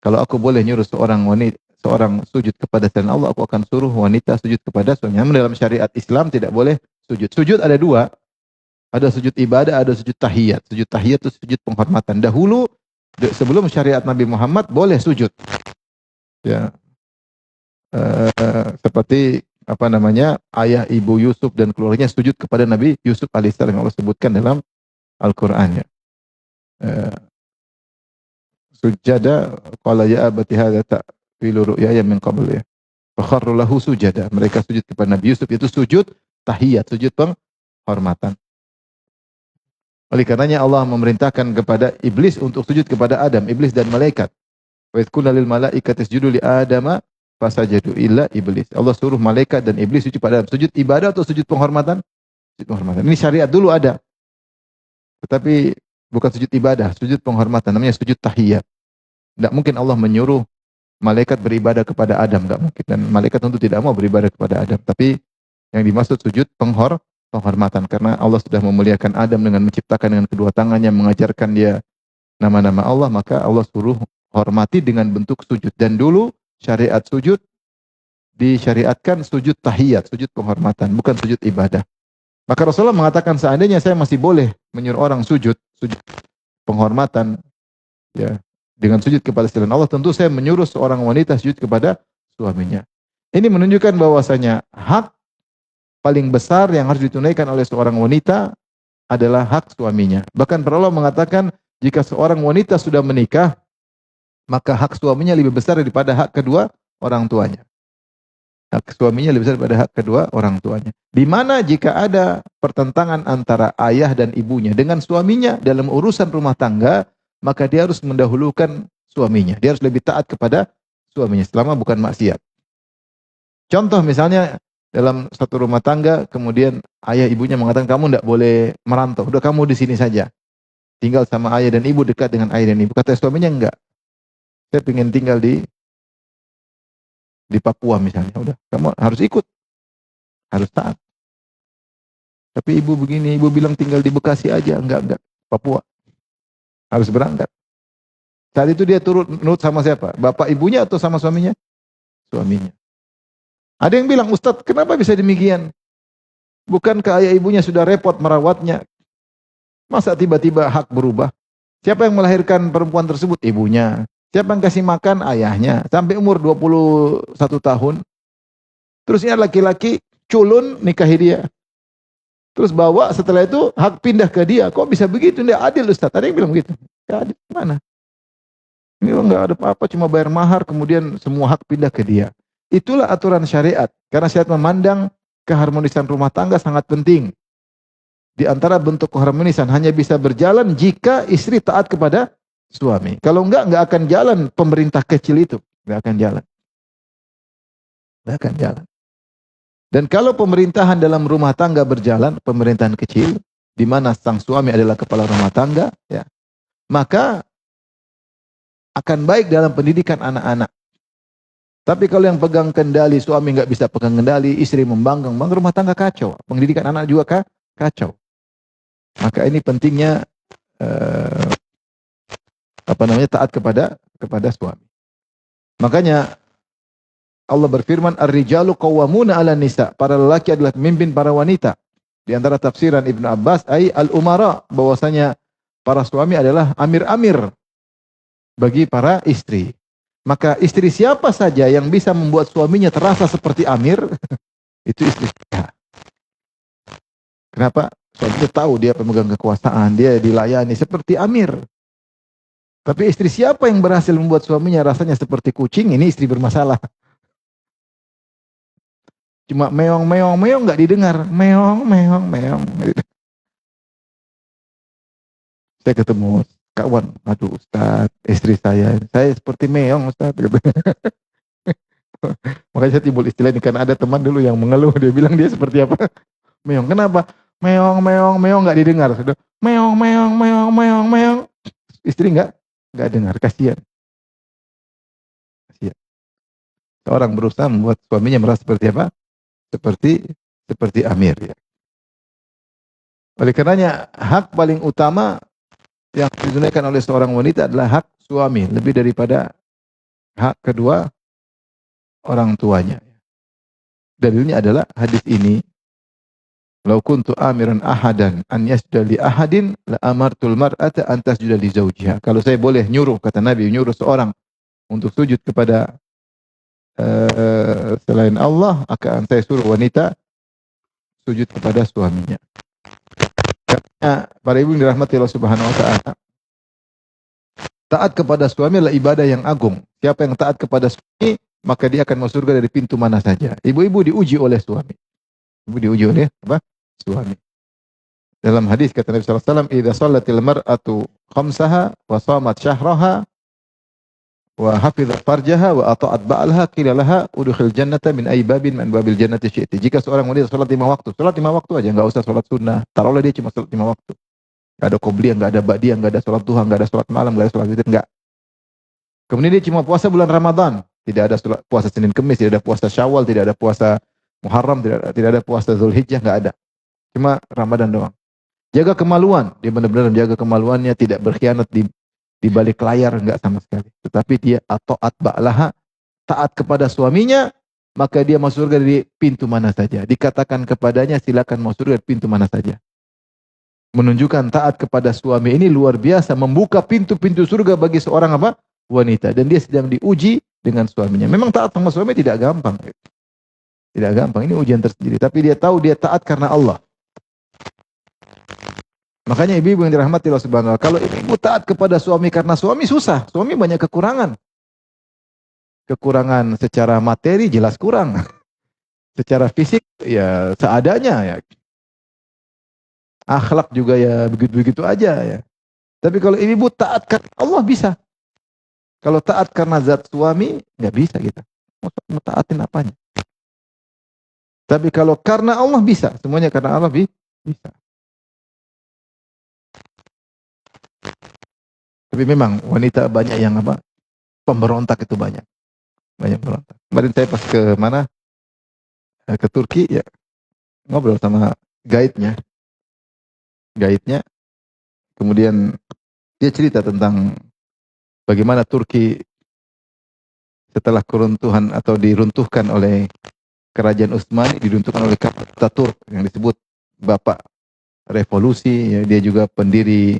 Kalau aku boleh nyuruh seorang sujud kepada selain Allah, aku akan suruh wanita sujud kepada suaminya. Namun dalam syariat Islam tidak boleh sujud. Sujud ada dua. Ada sujud ibadah, ada sujud tahiyat. Sujud tahiyat itu sujud penghormatan. Dahulu sebelum syariat Nabi Muhammad boleh sujud. Ya. Seperti ayah ibu Yusuf dan keluarganya sujud kepada Nabi Yusuf alaihissalam yang Allah sebutkan dalam Al-Qur'an, ya. Sujada qala ya abati hadza ta'wilu ru'yaya min qabl, ya. Fa kharru lahu sujada. Mereka sujud kepada Nabi Yusuf, itu sujud tahiyat, sujud penghormatan. Oleh karenanya Allah memerintahkan kepada iblis untuk sujud kepada Adam, iblis dan malaikat. Wa idh qulna lil malaikati isjudu li Adama fasajadu illa iblis. Allah suruh malaikat dan iblis sujud pada Adam. Sujud ibadah atau sujud penghormatan? Sujud penghormatan. Ini syariat dulu ada. Tetapi bukan sujud ibadah, sujud penghormatan, namanya sujud tahiyat. Tidak mungkin Allah menyuruh malaikat beribadah kepada Adam, tidak mungkin. Dan malaikat tentu tidak mau beribadah kepada Adam. Tapi yang dimaksud sujud penghormatan, karena Allah sudah memuliakan Adam dengan menciptakan dengan kedua tangannya, mengajarkan dia nama-nama Allah, maka Allah suruh hormati dengan bentuk sujud. Dan dulu syariat sujud disyariatkan sujud tahiyat, sujud penghormatan, bukan sujud ibadah. Maka Rasulullah mengatakan, seandainya saya masih boleh menyuruh orang sujud penghormatan, ya, dengan sujud kepada selain Allah, tentu saya menyuruh seorang wanita sujud kepada suaminya. Ini menunjukkan bahwasanya hak paling besar yang harus ditunaikan oleh seorang wanita adalah hak suaminya. Bahkan para ulama mengatakan, jika seorang wanita sudah menikah, maka hak suaminya lebih besar daripada hak kedua orang tuanya. Hak suaminya lebih besar daripada hak kedua orang tuanya. Di mana jika ada pertentangan antara ayah dan ibunya dengan suaminya dalam urusan rumah tangga, maka dia harus mendahulukan suaminya. Dia harus lebih taat kepada suaminya selama bukan maksiat. Contoh misalnya dalam satu rumah tangga, kemudian ayah ibunya mengatakan kamu tidak boleh merantau, udah kamu di sini saja. Tinggal sama ayah dan ibu, dekat dengan ayah dan ibu. Kata suaminya enggak. Saya ingin tinggal di Papua misalnya. Udah, kamu harus ikut. Harus taat. Tapi ibu begini, ibu bilang tinggal di Bekasi aja, enggak, Papua. Harus berangkat. Saat itu dia nurut sama siapa? Bapak ibunya atau sama suaminya? Suaminya. Ada yang bilang, Ustadz, kenapa bisa demikian? Bukankah ayah ibunya sudah repot merawatnya? Masa tiba-tiba hak berubah? Siapa yang melahirkan perempuan tersebut? Ibunya. Siapa yang kasih makan? Ayahnya. Sampai umur 21 tahun. Terus ini laki-laki culun nikahi dia. Terus bawa setelah itu hak pindah ke dia. Kok bisa begitu? Tidak adil, Ustaz. Ada yang bilang begitu. Tidak adil. Mana? Ini enggak ada apa-apa, cuma bayar mahar, kemudian semua hak pindah ke dia. Itulah aturan syariat. Karena syariat memandang keharmonisan rumah tangga sangat penting. Di antara bentuk keharmonisan hanya bisa berjalan jika istri taat kepada suami. Kalau enggak akan jalan pemerintah kecil itu. Enggak akan jalan. Nggak akan jalan. Dan kalau pemerintahan dalam rumah tangga berjalan, pemerintahan kecil, di mana sang suami adalah kepala rumah tangga, ya, maka akan baik dalam pendidikan anak-anak. Tapi kalau yang pegang kendali, suami nggak bisa pegang kendali, istri membanggang, rumah tangga kacau, pendidikan anak juga kacau. Maka ini pentingnya taat kepada suami. Makanya Allah berfirman, "Ar-rijalu qawwamuna 'alan nisa." Para lelaki adalah pemimpin para wanita. Di antara tafsiran Ibnu Abbas, al-umara, bahwasanya para suami adalah amir-amir bagi para istri. Maka istri siapa saja yang bisa membuat suaminya terasa seperti amir, itu istri kita. Kenapa? Suaminya tahu dia pemegang kekuasaan, dia dilayani seperti amir. Tapi istri siapa yang berhasil membuat suaminya rasanya seperti kucing, ini istri bermasalah. Cuma meong nggak didengar, meong. Saya ketemu kawan, aduh Ustaz, istri saya seperti meong Ustaz. Makanya saya timbul istilah ini, karena ada teman dulu yang mengeluh, dia bilang dia seperti apa? Meong, kenapa? Meong nggak didengar. Sudah meong. Istri nggak dengar, kasihan. Seorang berusaha membuat suaminya merasa seperti apa? Seperti amir, ya. Oleh karenanya hak paling utama yang ditunaikan oleh seorang wanita adalah hak suami, lebih daripada hak kedua orang tuanya. Dalilnya adalah hadis ini, "Lau kuntu amiran ahadan an yasjuda li ahadin la amartul mar'ata an tasjuda li zawjiha." Kalau saya boleh nyuruh, kata Nabi, nyuruh seorang untuk sujud kepada selain Allah, akan saya suruh wanita sujud kepada suaminya. Karena para ibu yang dirahmati Allah Subhanahu wa taala, taat kepada suami adalah ibadah yang agung. Siapa yang taat kepada suami, maka dia akan masuk surga dari pintu mana saja. Ibu-ibu diuji oleh suami. Ibu diuji oleh apa? Suami. Dalam hadis kata Nabi sallallahu alaihi wasallam, "Idza shallatil mar'atu khamsaha wa shamat syahraha wa hafizat farjaha wa ata'at ba'laha qila laha udkhil jannata min ayyi babin min babil jannati syi'ti." Jika seorang wanita salat 5 waktu aja, enggak usah salat sunnah. Taruhlah dia cuma salat 5 waktu. Enggak ada qobliyah, enggak ada ba'diyah, enggak ada salat duha, enggak ada salat malam, enggak ada salat witir, enggak. Kemudian dia cuma puasa bulan Ramadan, tidak ada puasa Senin Kemis, tidak ada puasa Syawal, tidak ada puasa Muharram, tidak ada puasa Zulhijjah, enggak ada. Cuma Ramadan doang. Jaga kemaluan, dia benar-benar menjaga kemaluannya, tidak berkhianat di balik layar, enggak sama sekali. Tetapi dia ata'at ba'laha, taat kepada suaminya, maka dia masuk surga dari pintu mana saja. Dikatakan kepadanya, silakan masuk surga dari pintu mana saja. Menunjukkan taat kepada suami ini luar biasa, membuka pintu-pintu surga bagi seorang apa? Wanita. Dan dia sedang diuji dengan suaminya. Memang taat sama suami tidak gampang. Tidak gampang, ini ujian tersendiri. Tapi dia tahu dia taat karena Allah. Makanya ibu-ibu yang dirahmati Allah Subhanahu wa taala, kalau ibu taat kepada suami karena suami susah, suami banyak kekurangan. Kekurangan secara materi jelas kurang. Secara fisik ya seadanya ya. Akhlak juga ya begitu-begitu aja ya. Tapi kalau ibu taat karena Allah bisa. Kalau taat karena zat suami nggak bisa kita. Mau taatin apanya? Tapi kalau karena Allah bisa, semuanya karena Allah bisa. Tapi memang wanita banyak yang apa? Pemberontak itu banyak. Banyak pemberontak. Kemarin saya pas ke mana? Ke Turki ya. Ngobrol sama guide-nya. Kemudian dia cerita tentang bagaimana Turki setelah keruntuhan atau diruntuhkan oleh kerajaan Utsmani, diruntuhkan oleh Ataturk yang disebut Bapak Revolusi, ya, dia juga pendiri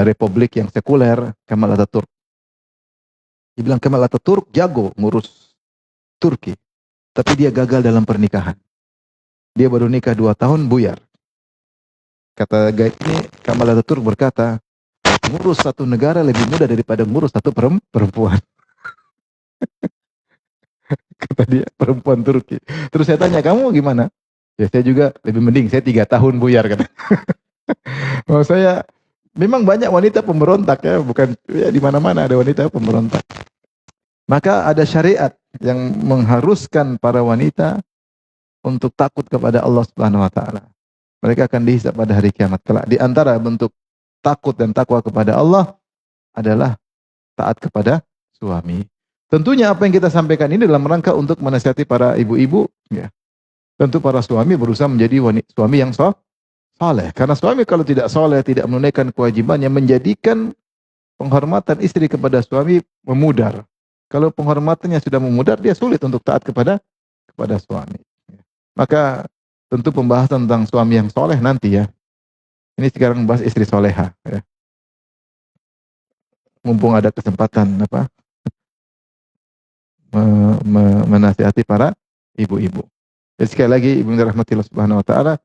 republik yang sekuler, Kemal Ataturk. Dia bilang Kemal Ataturk jago ngurus Turki, tapi dia gagal dalam pernikahan. Dia baru nikah 2 tahun buyar. Kata guide ini, Kemal Ataturk berkata, ngurus satu negara lebih mudah daripada ngurus satu perempuan. Kata dia, perempuan Turki. Terus saya tanya, kamu gimana? Ya saya juga lebih mending, saya 3 tahun buyar, kata. Maksud saya, memang banyak wanita pemberontak ya, bukan ya, di mana-mana ada wanita pemberontak. Maka ada syariat yang mengharuskan para wanita untuk takut kepada Allah Subhanahu wa taala. Mereka akan dihisab pada hari kiamat kelak. Di antara bentuk takut dan takwa kepada Allah adalah taat kepada suami. Tentunya apa yang kita sampaikan ini dalam rangka untuk menasihati para ibu-ibu, ya. Tentu para suami berusaha menjadi suami yang saleh. Karena suami kalau tidak saleh, tidak menunaikan kewajibannya, menjadikan penghormatan istri kepada suami memudar. Kalau penghormatannya sudah memudar, dia sulit untuk taat kepada suami. Maka tentu pembahasan tentang suami yang soleh nanti ya. Ini sekarang bahas istri soleha. Ya. Mumpung ada kesempatan menasihati para ibu-ibu. Jadi sekali lagi ibu dirahmati Allah Subhanahu wa taala,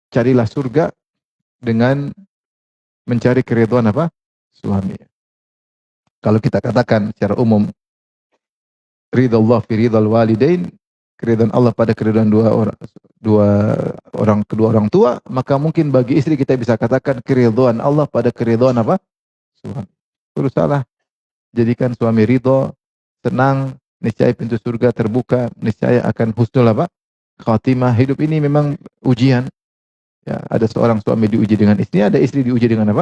carilah surga dengan mencari keridhaan suami. Kalau kita katakan secara umum ridha Allah fi ridhal walidain, keridhaan Allah pada keridhaan kedua orang tua, maka mungkin bagi istri kita bisa katakan keridhaan Allah pada keridhaan suami. Berusahalah jadikan suami ridho, senang, niscaya pintu surga terbuka, niscaya akan husnul khatimah. Hidup ini memang ujian. Ya, ada seorang suami diuji dengan istrinya, ada istri diuji dengan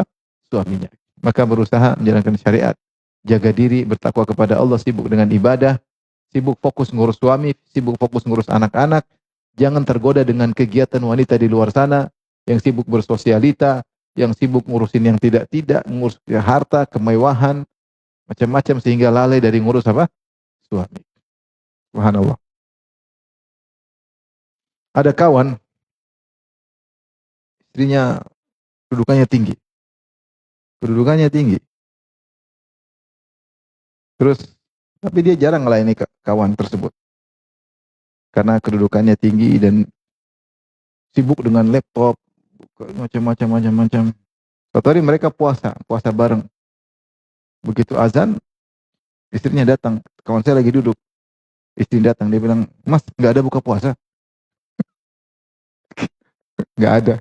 suaminya. Maka berusaha menjalankan syariat, jaga diri, bertakwa kepada Allah, sibuk dengan ibadah, sibuk fokus ngurus suami, sibuk fokus ngurus anak-anak. Jangan tergoda dengan kegiatan wanita di luar sana yang sibuk bersosialita, yang sibuk ngurusin yang tidak-tidak, ngurus harta, kemewahan, macam-macam sehingga lalai dari ngurus suami. Subhanallah. Ada kawan, istrinya kedudukannya tinggi. Terus, tapi dia jarang melayani kawan tersebut. Karena kedudukannya tinggi dan sibuk dengan laptop, macam-macam. Suatu hari mereka puasa bareng. Begitu azan, istrinya datang. Kawan saya lagi duduk. Istri datang, dia bilang, "Mas, nggak ada buka puasa?" Nggak ada.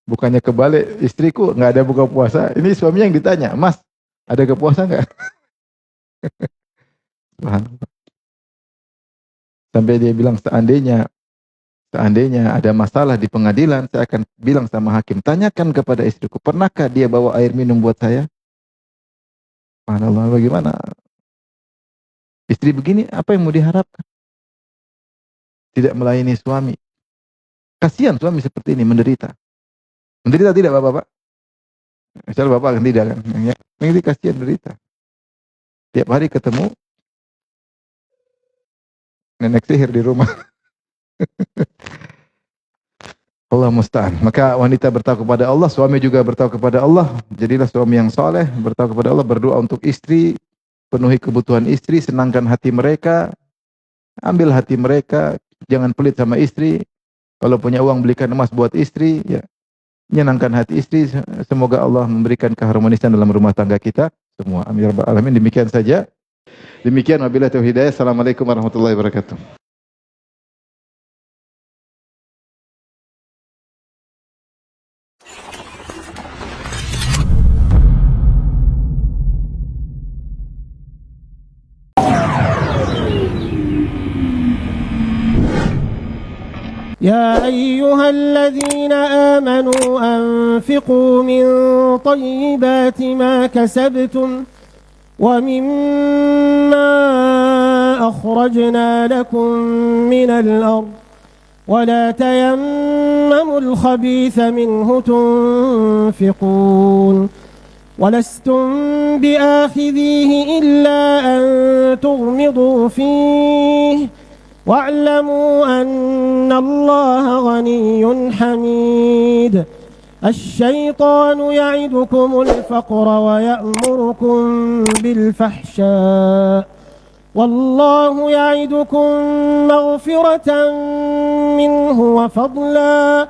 Bukannya kebalik, istriku nggak ada buka puasa. Ini suaminya yang ditanya, "Mas, ada buka puasa nggak?" Sampai dia bilang, seandainya ada masalah di pengadilan, saya akan bilang sama hakim, tanyakan kepada istriku, pernahkah dia bawa air minum buat saya? Subhanallah, bagaimana? Istri begini, apa yang mau diharapkan? Tidak melayani suami. Kasihan suami seperti ini, menderita. Menderita tidak bapak-bapak? Misalnya bapak kan tidak kan? Ini kasihan, menderita. Tiap hari ketemu nenek sihir di rumah. Allah musta'an. Maka wanita bertakwa kepada Allah, suami juga bertakwa kepada Allah. Jadilah suami yang saleh, bertakwa kepada Allah, berdoa untuk istri, penuhi kebutuhan istri, senangkan hati mereka, ambil hati mereka, jangan pelit sama istri. Kalau punya uang belikan emas buat istri, ya. Menyenangkan hati istri. Semoga Allah memberikan keharmonisan dalam rumah tangga kita semua. Amin ya rabbal alamin. Demikian saja. Demikian wabillahi taufiq hidayah. Assalamualaikum warahmatullahi wabarakatuh. يا أيها الذين آمنوا أنفقوا من طيبات ما كسبتم ومما أخرجنا لكم من الأرض ولا تيمموا الخبيث منه تنفقون ولستم بآخذيه إلا أن تغمضوا فيه واعلموا أن الله غني حميد الشيطان يعدكم الفقر ويأمركم بالفحشاء والله يعدكم مغفرة منه وفضلا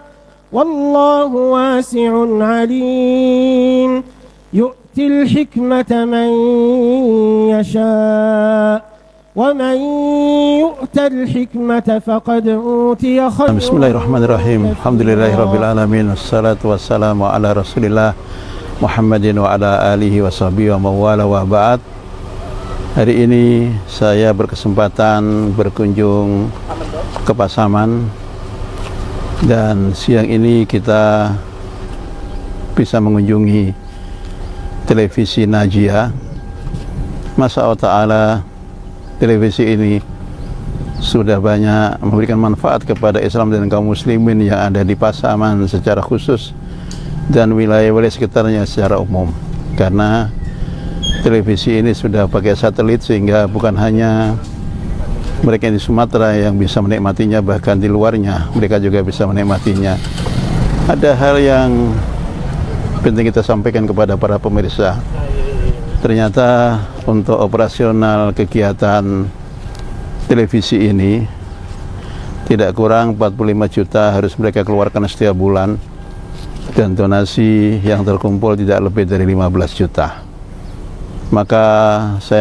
والله واسع عليم يؤتي الحكمة من يشاء ومن يؤت الحكمة فقد أوتي خيرا. Bismillahirrahmanirrahim. Alhamdulillahirabbil alamin. Wassalatu wassalamu ala Rasulillah Muhammadin wa ala alihi wa sahbihi wa mawala wa ba'd. Hari ini saya berkesempatan berkunjung ke Pasaman, dan siang ini kita bisa mengunjungi televisi Najia. Masya Allah Ta'ala, televisi ini sudah banyak memberikan manfaat kepada Islam dan kaum muslimin yang ada di Pasaman secara khusus dan wilayah-wilayah sekitarnya secara umum, karena televisi ini sudah pakai satelit, sehingga bukan hanya mereka di Sumatera yang bisa menikmatinya, bahkan di luarnya mereka juga bisa menikmatinya. Ada hal yang penting kita sampaikan kepada para pemirsa. Ternyata untuk operasional kegiatan televisi ini tidak kurang 45 juta harus mereka keluarkan setiap bulan, dan donasi yang terkumpul tidak lebih dari 15 juta. Maka saya